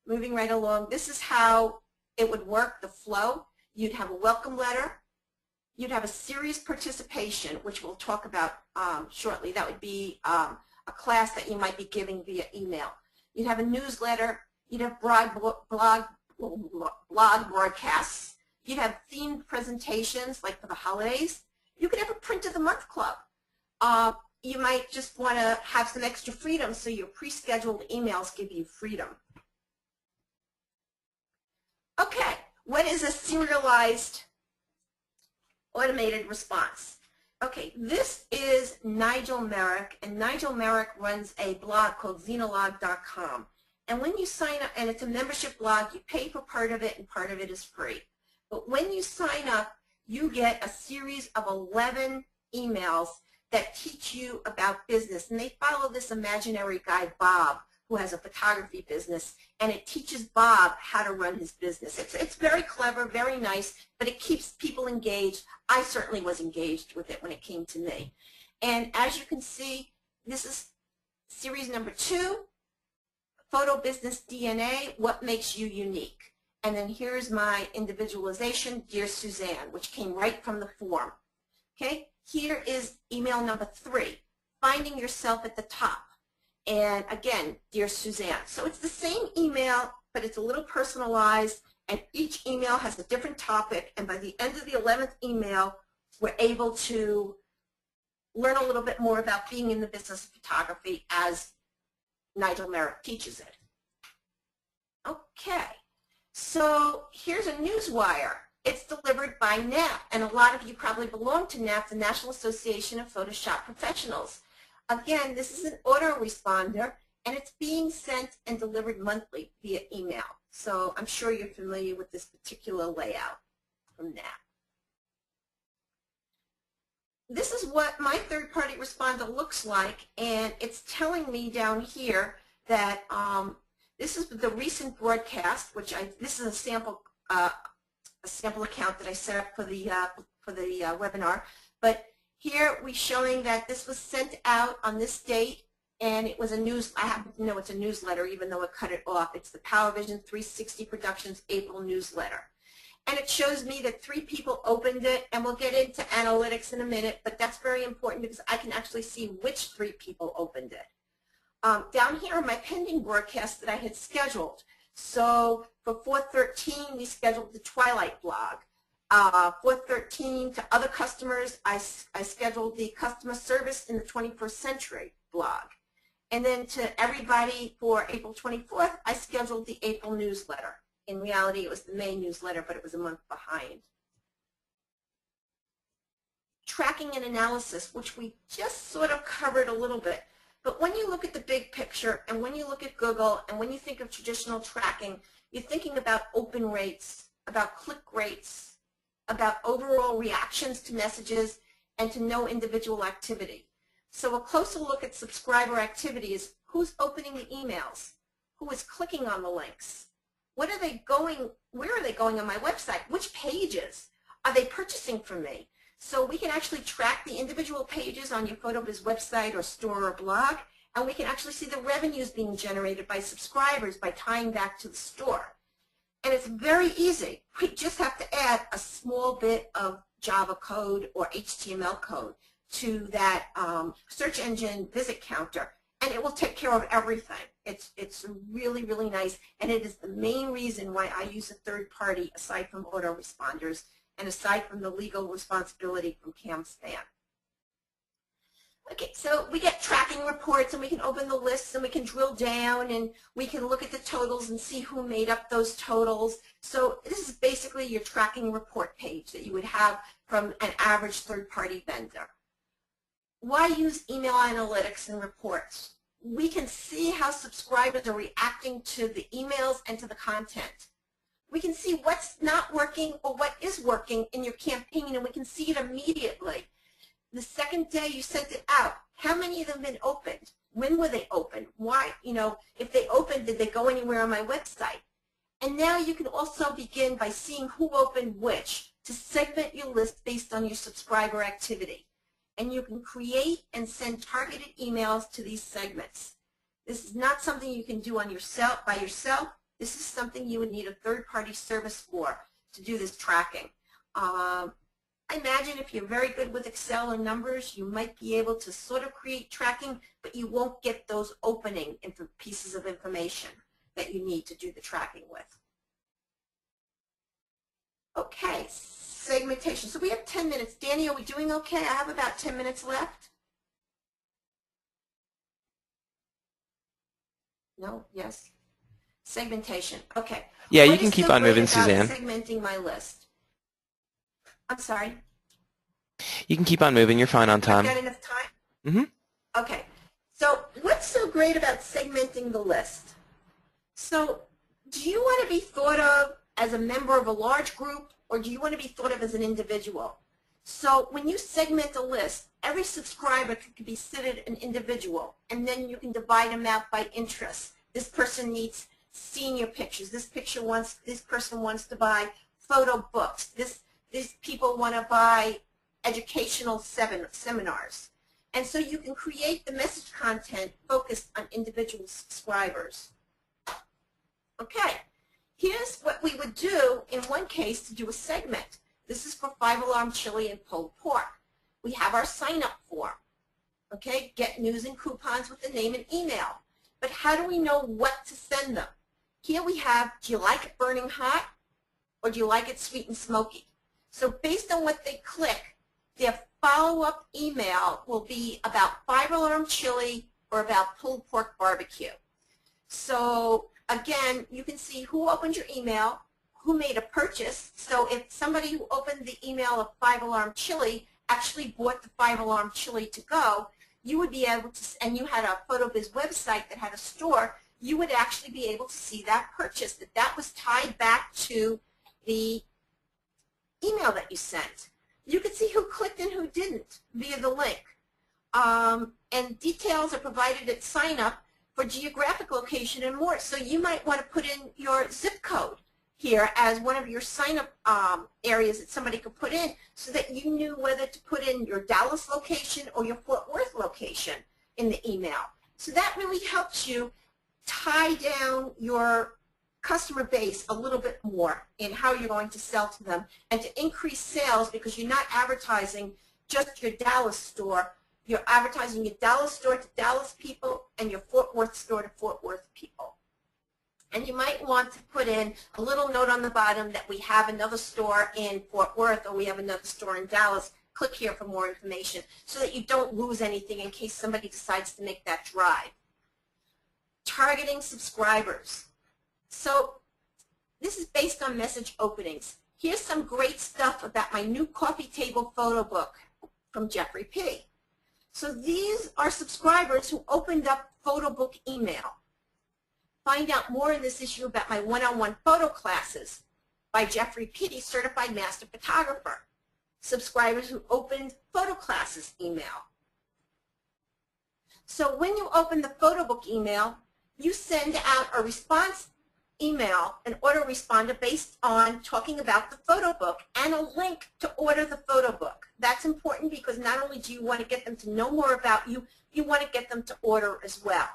S2: moving right along. This is how it would work, the flow. You'd have a welcome letter. You'd have a series participation, which we'll talk about shortly. That would be a class that you might be giving via email. You'd have a newsletter. You'd have blog broadcasts. You'd have themed presentations, like for the holidays. You could have a print of the month club. You might just want to have some extra freedom, so your pre-scheduled emails give you freedom. Okay, what is a serialized automated response? Okay, this is Nigel Merrick, and Nigel Merrick runs a blog called xenolog.com. And when you sign up, and it's a membership blog, you pay for part of it and part of it is free. But when you sign up, you get a series of 11 emails that teach you about business. And they follow this imaginary guy, Bob, who has a photography business, and it teaches Bob how to run his business. It's very clever, very nice, but it keeps people engaged. I certainly was engaged with it when it came to me. And as you can see, this is series number 2, Photo Business DNA, What Makes You Unique. And then here's my individualization, Dear Suzanne, which came right from the form. Okay, here is email number 3, Finding Yourself at the Top. And again, Dear Suzanne. So it's the same email, but it's a little personalized, and each email has a different topic, and by the end of the 11th email, we're able to learn a little bit more about being in the business of photography as Nigel Merrick teaches it. Okay, so here's a newswire. It's delivered by NAP, and a lot of you probably belong to NAP, the National Association of Photoshop Professionals. Again, this is an autoresponder, and it's being sent and delivered monthly via email. So I'm sure you're familiar with this particular layout from NAP. This is what my third-party responder looks like, and it's telling me down here that this is the recent broadcast, which this is a sample account that I set up for the webinar. But here we're showing that this was sent out on this date, and it was a news. I happen to know it's a newsletter, even though it cut it off. It's the PowerVision 360 Productions April newsletter. And it shows me that 3 people opened it, and we'll get into analytics in a minute, but that's very important because I can actually see which 3 people opened it. Down here are my pending broadcasts that I had scheduled. So for 4/13, we scheduled the Twilight blog. 4/13 to other customers, I scheduled the customer service in the 21st century blog. And then to everybody for April 24th, I scheduled the April newsletter. In reality, it was the May newsletter, but it was a month behind. Tracking and analysis, which we just sort of covered a little bit. But when you look at the big picture, and when you look at Google, and when you think of traditional tracking, you're thinking about open rates, about click rates, about overall reactions to messages, and to no individual activity. So a closer look at subscriber activity is who's opening the emails, who is clicking on the links, what are they going, where are they going on my website, which pages are they purchasing from me? So we can actually track the individual pages on your PhotoBiz website or store or blog, and we can actually see the revenues being generated by subscribers by tying back to the store. And it's very easy. We just have to add a small bit of Java code or HTML code to that search engine visit counter, and it will take care of everything. It's really, really nice, and it is the main reason why I use a third party aside from autoresponders and aside from the legal responsibility from CAMSPAN. Okay, so we get tracking reports, and we can open the lists, and we can drill down, and we can look at the totals and see who made up those totals. So this is basically your tracking report page that you would have from an average third-party vendor. Why use email analytics and reports? We can see how subscribers are reacting to the emails and to the content. We can see what's not working or what is working in your campaign, and we can see it immediately. The second day you sent it out, How many of them have been opened? When were they opened? Why, if they opened, did they go anywhere on my website? And now you can also begin by seeing who opened which to segment your list based on your subscriber activity. And you can create and send targeted emails to these segments. This is not something you can do by yourself. This is something you would need a third-party service for to do this tracking. I imagine if you're very good with Excel or numbers, you might be able to sort of create tracking, but you won't get those opening pieces of information that you need to do the tracking with. Okay, segmentation. So we have 10 minutes. Danny, are we doing okay? I have about 10 minutes left. No? Yes? Segmentation. Okay.
S1: Yeah, you
S2: What
S1: can
S2: is
S1: keep
S2: so
S1: on
S2: great
S1: moving,
S2: about
S1: Suzanne.
S2: segmenting my list? I'm sorry?
S1: You can keep on moving. You're fine on
S2: I've
S1: time.
S2: got enough time?
S1: Mm-hmm.
S2: Okay. So what's so great about segmenting the list? So do you want to be thought of as a member of a large group, or do you want to be thought of as an individual? So when you segment a list, every subscriber could be considered an individual, and then you can divide them out by interest. This person needs senior pictures. This person wants to buy photo books. These people want to buy educational seminars. And so you can create the message content focused on individual subscribers. Okay, here's what we would do in one case to do a segment. This is for 5 Alarm Chili and pulled pork. We have our sign-up form. Okay, get news and coupons with the name and email. But how do we know what to send them? Here we have, do you like it burning hot, or do you like it sweet and smoky? So based on what they click, their follow-up email will be about 5 Alarm Chili or about pulled pork barbecue. So again, you can see who opened your email, who made a purchase. So if somebody who opened the email of 5 Alarm Chili actually bought the 5 Alarm Chili to go, you would be able to, and you had a PhotoBiz website that had a store, you would actually be able to see that purchase, that was tied back to the email that you sent. You could see who clicked and who didn't via the link. And details are provided at sign up for geographic location and more. So you might want to put in your zip code here as one of your sign-up areas that somebody could put in so that you knew whether to put in your Dallas location or your Fort Worth location in the email. So that really helps you tie down your customer base a little bit more in how you're going to sell to them and to increase sales, because you're not advertising just your Dallas store. You're advertising your Dallas store to Dallas people and your Fort Worth store to Fort Worth people. And you might want to put in a little note on the bottom that we have another store in Fort Worth or we have another store in Dallas. Click here for more information so that you don't lose anything in case somebody decides to make that drive. Targeting subscribers. So this is based on message openings. Here's some great stuff about my new coffee table photo book from Jeffrey P. So these are subscribers who opened up photo book email. Find out more in this issue about my one-on-one photo classes by Jeffrey P., Certified Master Photographer. Subscribers who opened photo classes email. So when you open the photo book email, you send out a response email, an autoresponder based on talking about the photo book and a link to order the photo book. That's important because not only do you want to get them to know more about you, you want to get them to order as well.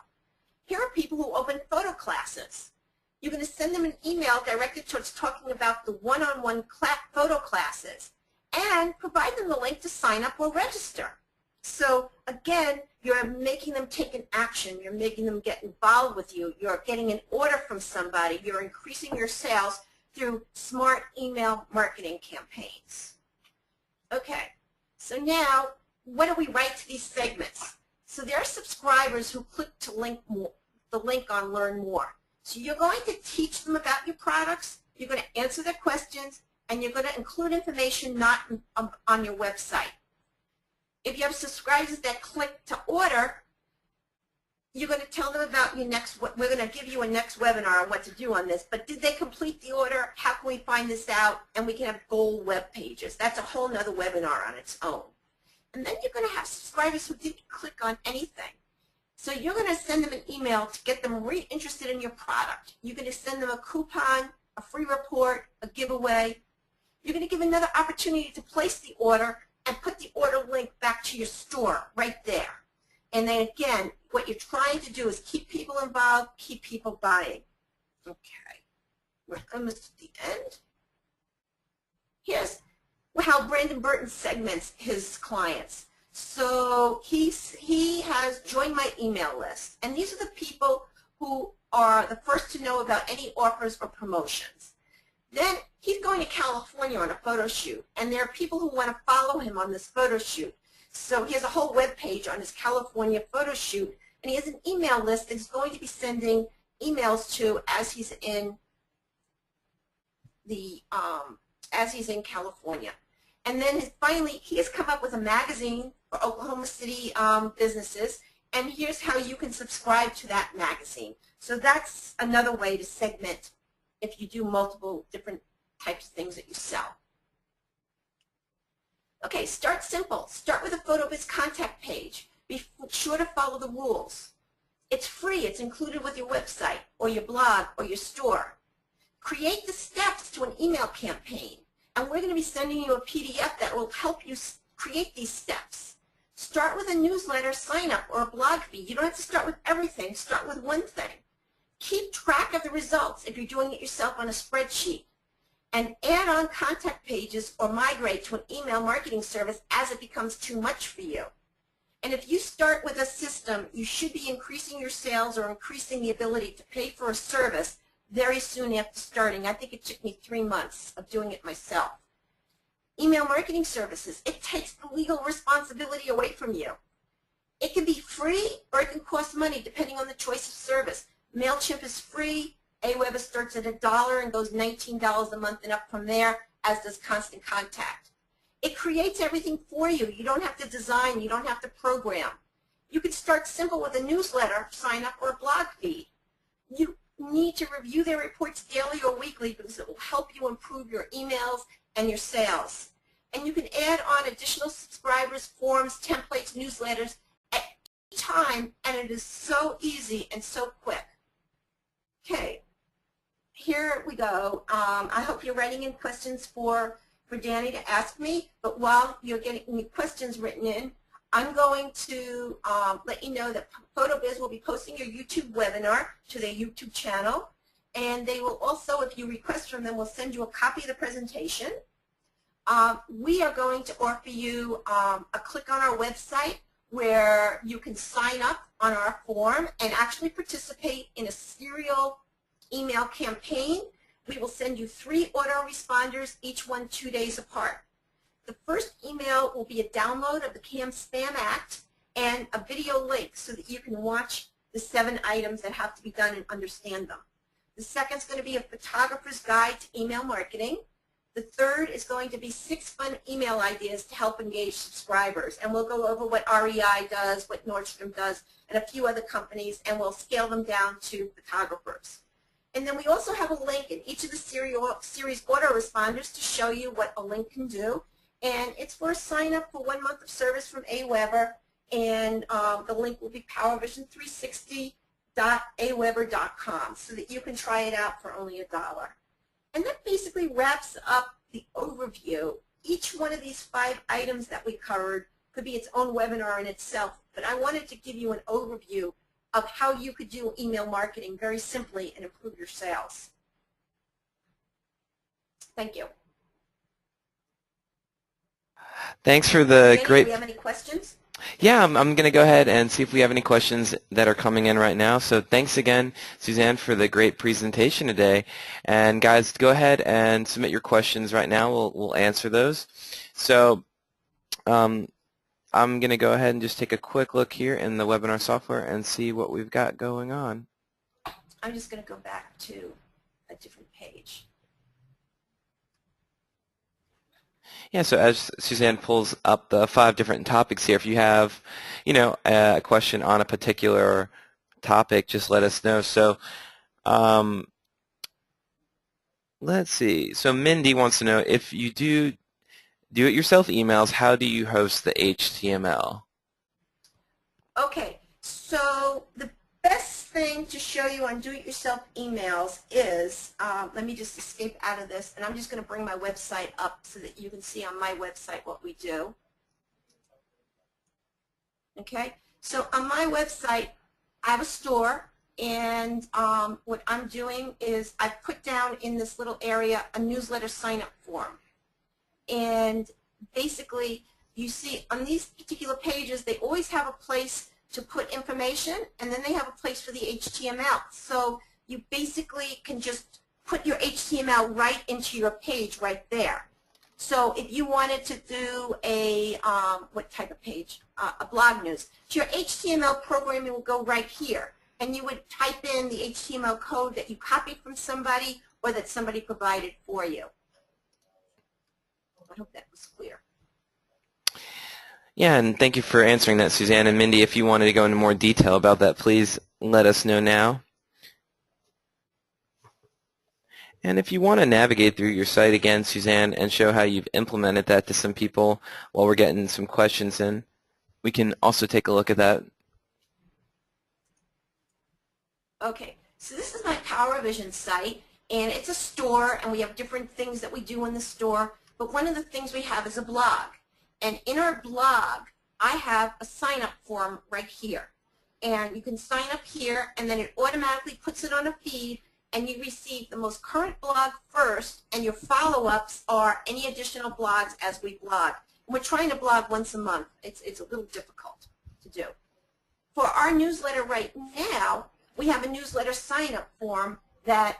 S2: Here are people who open photo classes. You're going to send them an email directed towards talking about the one-on-one photo classes and provide them the link to sign up or register. So again, you're making them take an action. You're making them get involved with you. You're getting an order from somebody. You're increasing your sales through smart email marketing campaigns. Okay, so now what do we write to these segments? So there are subscribers who click to the link on Learn More. So you're going to teach them about your products, you're going to answer their questions, and you're going to include information not on your website. If you have subscribers that click to order, you're going to tell them about your next, we're going to give you a next webinar on what to do on this, but did they complete the order? How can we find this out? And we can have goal web pages. That's a whole nother webinar on its own. And then you're going to have subscribers who didn't click on anything. So you're going to send them an email to get them really interested in your product. You're going to send them a coupon, a free report, a giveaway. You're going to give another opportunity to place the order and put the order link back to your store right there. And then again, what you're trying to do is keep people involved, keep people buying. Okay, we're almost at the end. Here's how Brandon Burton segments his clients. So he has joined my email list, and these are the people who are the first to know about any offers or promotions. Then he's going to California on a photo shoot, and there are people who want to follow him on this photo shoot. So he has a whole web page on his California photo shoot, and he has an email list that he's going to be sending emails to as he's in California. And then finally, he has come up with a magazine for Oklahoma City businesses, and here's how you can subscribe to that magazine. So that's another way to segment if you do multiple different types of things that you sell. Okay, start simple. Start with a PhotoBiz contact page. Be sure to follow the rules. It's free. It's included with your website or your blog or your store. Create the steps to an email campaign, and we're going to be sending you a PDF that will help you create these steps. Start with a newsletter sign up or a blog feed. You don't have to start with everything. Start with one thing. Keep track of the results if you're doing it yourself on a spreadsheet. And add on contact pages or migrate to an email marketing service as it becomes too much for you. And if you start with a system, you should be increasing your sales or increasing the ability to pay for a service very soon after starting. I think it took me 3 months of doing it myself. Email marketing services, it takes the legal responsibility away from you. It can be free or it can cost money depending on the choice of service. MailChimp is free. Aweber starts at $1 and goes $19 a month and up from there, as does Constant Contact. It creates everything for you. You don't have to design. You don't have to program. You can start simple with a newsletter, sign up, or a blog feed. You need to review their reports daily or weekly because it will help you improve your emails and your sales. And you can add on additional subscribers, forms, templates, newsletters at any time, and it is so easy and so quick. Okay. Here we go. I hope you're writing in questions for Danny to ask me, but while you're getting your questions written in, I'm going to let you know that PhotoBiz will be posting your YouTube webinar to their YouTube channel, and they will also, if you request from them, will send you a copy of the presentation. We are going to offer you a click on our website where you can sign up on our form and actually participate in a serial email campaign. We will send you 3 autoresponders, each one 2 days apart. The first email will be a download of the CAM Spam Act and a video link so that you can watch the 7 items that have to be done and understand them. The second is going to be a photographer's guide to email marketing. The third is going to be 6 fun email ideas to help engage subscribers. And we'll go over what REI does, what Nordstrom does, and a few other companies, and we'll scale them down to photographers. And then we also have a link in each of the series autoresponders to show you what a link can do. And it's for a sign up for 1 month of service from Aweber, and the link will be powervision360.aweber.com so that you can try it out for only $1. And that basically wraps up the overview. Each one of these 5 items that we covered could be its own webinar in itself, but I wanted to give you an overview of how you could do email marketing very simply and improve your sales. Thank you.
S1: Thanks for the
S2: Danny,
S1: great...
S2: do we have any questions?
S1: Yeah, I'm going to go ahead and see if we have any questions that are coming in right now. So thanks again, Suzanne, for the great presentation today. And guys, go ahead and submit your questions right now. We'll answer those. So I'm going to go ahead and just take a quick look here in the webinar software and see what we've got going on.
S2: I'm just going to go back to a different page.
S1: Yeah, so as Suzanne pulls up the 5 different topics here, if you have, a question on a particular topic, just let us know. So let's see. So Mindy wants to know if you do do-it-yourself emails, how do you host the HTML?
S2: Okay, so the best thing to show you on do-it-yourself emails is, let me just escape out of this, and I'm just going to bring my website up so that you can see on my website what we do. Okay, so on my website, I have a store, and what I'm doing is I've put down in this little area a newsletter sign-up form. And basically, you see on these particular pages, they always have a place to put information, and then they have a place for the HTML. So you basically can just put your HTML right into your page right there. So if you wanted to do a, what type of page? A blog news. So your HTML programming will go right here, and you would type in the HTML code that you copied from somebody or that somebody provided for you. I hope that was clear.
S1: Yeah, and thank you for answering that, Suzanne. And Mindy, if you wanted to go into more detail about that, please let us know now. And if you want to navigate through your site again, Suzanne, and show how you've implemented that to some people while we're getting some questions in, we can also take a look at that.
S2: Okay, so this is my PowerVision site, and it's a store, and we have different things that we do in the store, but one of the things we have is a blog. And in our blog, I have a sign-up form right here. And you can sign up here, and then it automatically puts it on a feed, and you receive the most current blog first, and your follow-ups are any additional blogs as we blog. And we're trying to blog once a month. It's a little difficult to do. For our newsletter right now, we have a newsletter sign-up form that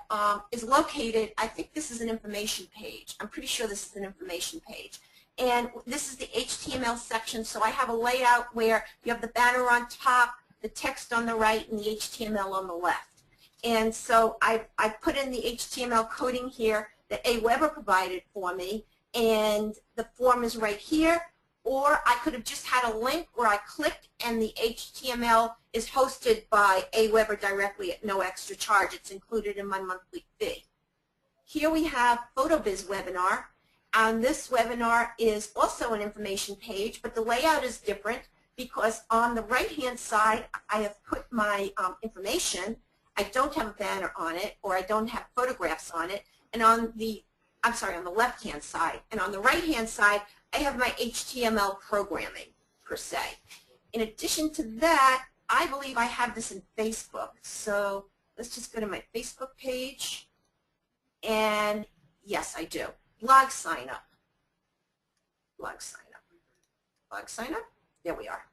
S2: is located, I think this is an information page. I'm pretty sure this is an information page. And this is the HTML section, so I have a layout where you have the banner on top, the text on the right, and the HTML on the left. And so I put in the HTML coding here that Aweber provided for me, and the form is right here. Or I could have just had a link where I clicked and the HTML is hosted by Aweber directly at no extra charge. It's included in my monthly fee. Here we have PhotoBiz webinar. And this webinar is also an information page, but the layout is different because on the right-hand side, I have put my information. I don't have a banner on it, or I don't have photographs on it. And on the, I'm sorry, on the left-hand side. And on the right-hand side, I have my HTML programming, per se. In addition to that, I believe I have this in Facebook. So let's just go to my Facebook page. And yes, I do. Blog sign up. Blog sign up. Blog sign up. There we are.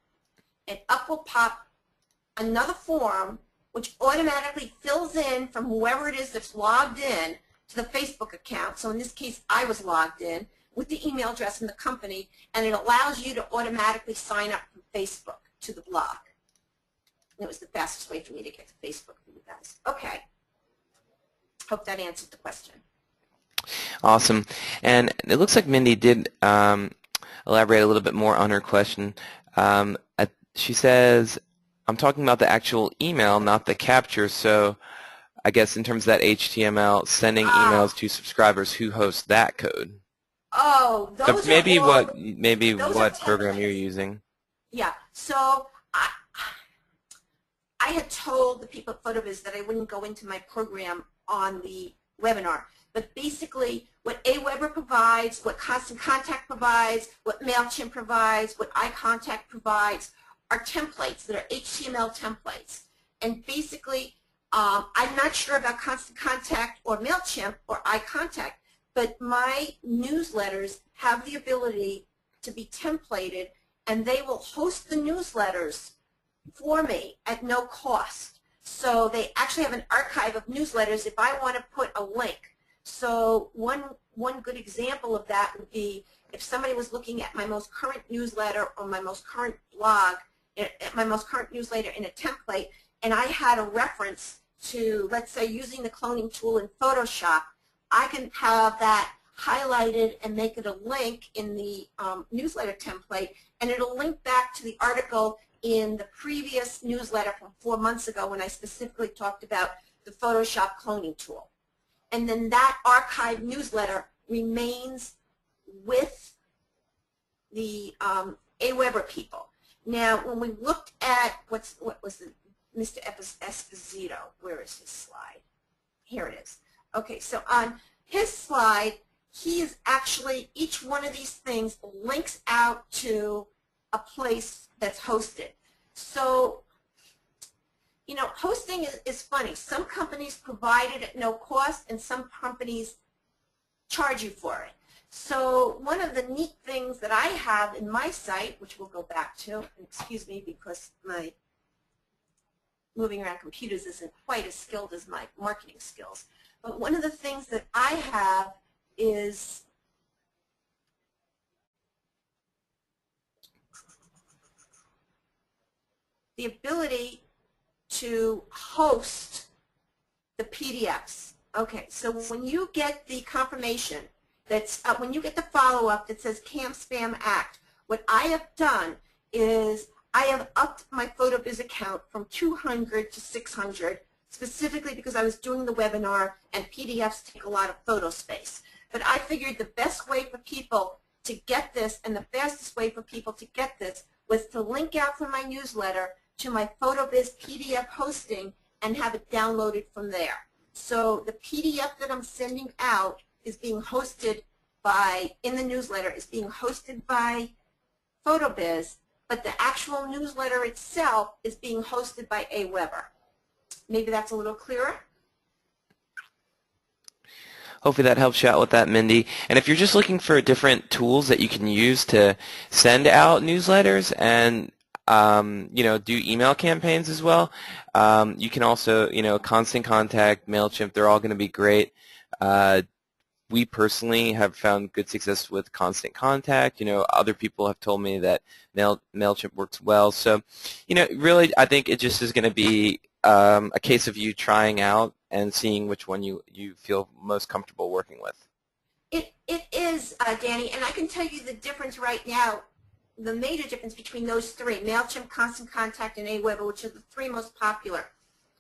S2: And up will pop another form which automatically fills in from whoever it is that's logged in to the Facebook account. So in this case, I was logged in with the email address and the company, and it allows you to automatically sign up from Facebook to the blog. And it was the fastest way for me to get to Facebook for you guys. Okay. Hope that answered the question.
S1: Awesome. And it looks like Mindy did elaborate a little bit more on her question. She says, I'm talking about the actual email, not the capture, so I guess in terms of that HTML, sending emails to subscribers, who hosts that code?
S2: Oh, those
S1: So maybe
S2: are all,
S1: what program you're using.
S2: Yeah, so I had told the people at PhotoBiz that I wouldn't go into my program on the webinar. But basically, what Aweber provides, what Constant Contact provides, what MailChimp provides, what iContact provides are templates that are HTML templates. And basically, I'm not sure about Constant Contact or MailChimp or iContact, but my newsletters have the ability to be templated, and they will host the newsletters for me at no cost. So they actually have an archive of newsletters if I want to put a link. So one good example of that would be if somebody was looking at my most current newsletter or my most current blog, my most current newsletter in a template, and I had a reference to, let's say, using the cloning tool in Photoshop, I can have that highlighted and make it a link in the newsletter template, and it'll link back to the article in the previous newsletter from 4 months ago when I specifically talked about the Photoshop cloning tool. And then that archived newsletter remains with the AWeber people. Now, when we looked at what was the Mr. Esposito, where is his slide? Here it is. Okay, so on his slide, he is actually, each one of these things links out to a place that's hosted. So, you know, hosting is funny. Some companies provide it at no cost, and some companies charge you for it. So one of the neat things that I have in my site, which we'll go back to, and excuse me because my moving around computers isn't quite as skilled as my marketing skills, but one of the things that I have is the ability to host the PDFs. Okay, so when you get the confirmation, that's when you get the follow-up that says CAM Spam Act, what I have done is I have upped my PhotoBiz account from 200 to 600, specifically because I was doing the webinar and PDFs take a lot of photo space. But I figured the best way for people to get this and the fastest way for people to get this was to link out from my newsletter to my PhotoBiz PDF hosting and have it downloaded from there. So the PDF that I'm sending out is being hosted by, in the newsletter, is being hosted by PhotoBiz, but the actual newsletter itself is being hosted by AWeber. Maybe that's a little clearer?
S1: Hopefully that helps you out with that, Mindy. And if you're just looking for different tools that you can use to send out newsletters and you know, do email campaigns as well, you can also, you know, Constant Contact, MailChimp, they're all going to be great. We personally have found good success with Constant Contact. You know, other people have told me that MailChimp works well. So, you know, really, I think it just is going to be a case of you trying out and seeing which one you feel most comfortable working with.
S2: It is, Danny, and I can tell you the difference right now, the major difference between those three, MailChimp, Constant Contact, and AWeber, which are the three most popular.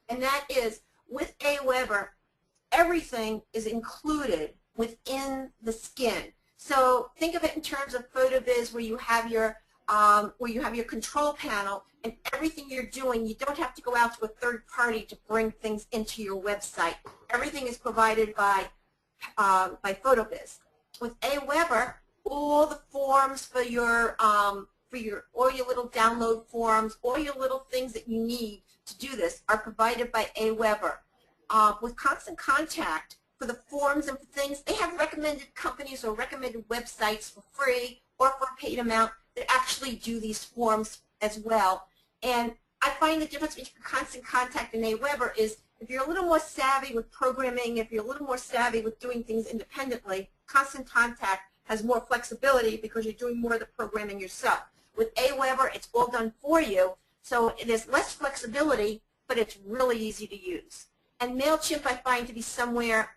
S2: And that is, with AWeber, everything is included within the skin. So think of it in terms of PhotoBiz, where you have your control panel, and everything you're doing, you don't have to go out to a third party to bring things into your website. Everything is provided by PhotoBiz. With AWeber, all the forms for your all your little download forms, all your little things that you need to do this are provided by AWeber. With Constant Contact, for the forms and for things, they have recommended companies or recommended websites for free or for a paid amount that actually do these forms as well. And I find the difference between Constant Contact and AWeber is if you're a little more savvy with programming, if you're a little more savvy with doing things independently, Constant Contact has more flexibility because you're doing more of the programming yourself. With AWeber, it's all done for you, so there's less flexibility, but it's really easy to use. And MailChimp I find to be somewhere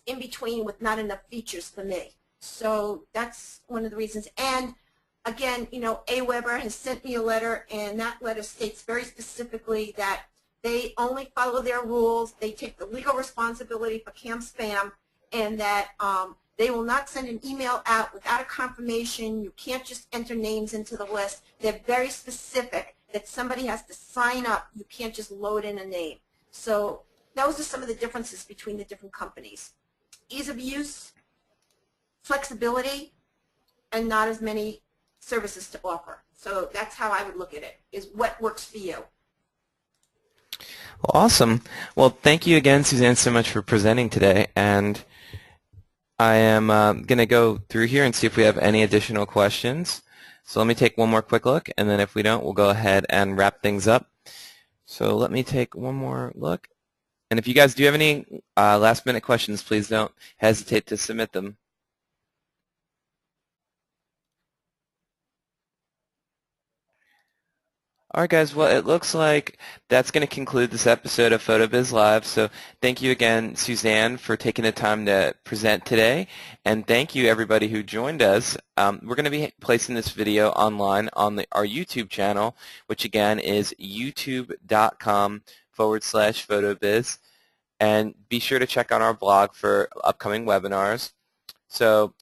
S2: in between with not enough features for me. So that's one of the reasons. And again, you know, AWeber has sent me a letter, and that letter states very specifically that they only follow their rules, they take the legal responsibility for CAM spam, and that they will not send an email out without a confirmation. You can't just enter names into the list. They're very specific that somebody has to sign up. You can't just load in a name. So those are some of the differences between the different companies. Ease of use, flexibility, and not as many services to offer. So that's how I would look at it, is what works for you.
S1: Well, awesome. Well, thank you again, Suzanne, so much for presenting today. And I am going to go through here and see if we have any additional questions. So let me take one more quick look, and then if we don't, we'll go ahead and wrap things up. So let me take one more look. And if you guys do have any last-minute questions, please don't hesitate to submit them. All right, guys. Well, it looks like that's going to conclude this episode of PhotoBiz Live. So thank you again, Suzanne, for taking the time to present today. And thank you, everybody who joined us. We're going to be placing this video online on our YouTube channel, which, again, is youtube.com/PhotoBiz. And be sure to check on our blog for upcoming webinars. So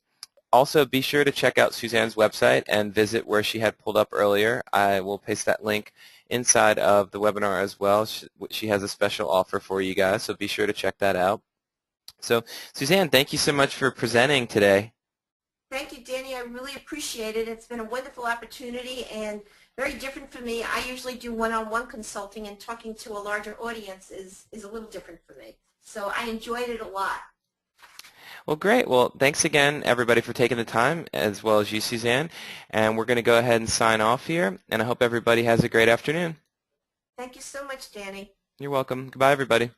S1: Also, be sure to check out Suzanne's website and visit where she had pulled up earlier. I will paste that link inside of the webinar as well. She has a special offer for you guys, so be sure to check that out. So, Suzanne, thank you so much for presenting today.
S2: Thank you, Danny. I really appreciate it. It's been a wonderful opportunity and very different for me. I usually do one-on-one consulting, and talking to a larger audience is a little different for me. So I enjoyed it a lot.
S1: Well, great. Well, thanks again, everybody, for taking the time, as well as you, Suzanne. And we're going to go ahead and sign off here, and I hope everybody has a great afternoon.
S2: Thank you so much, Danny.
S1: You're welcome. Goodbye, everybody.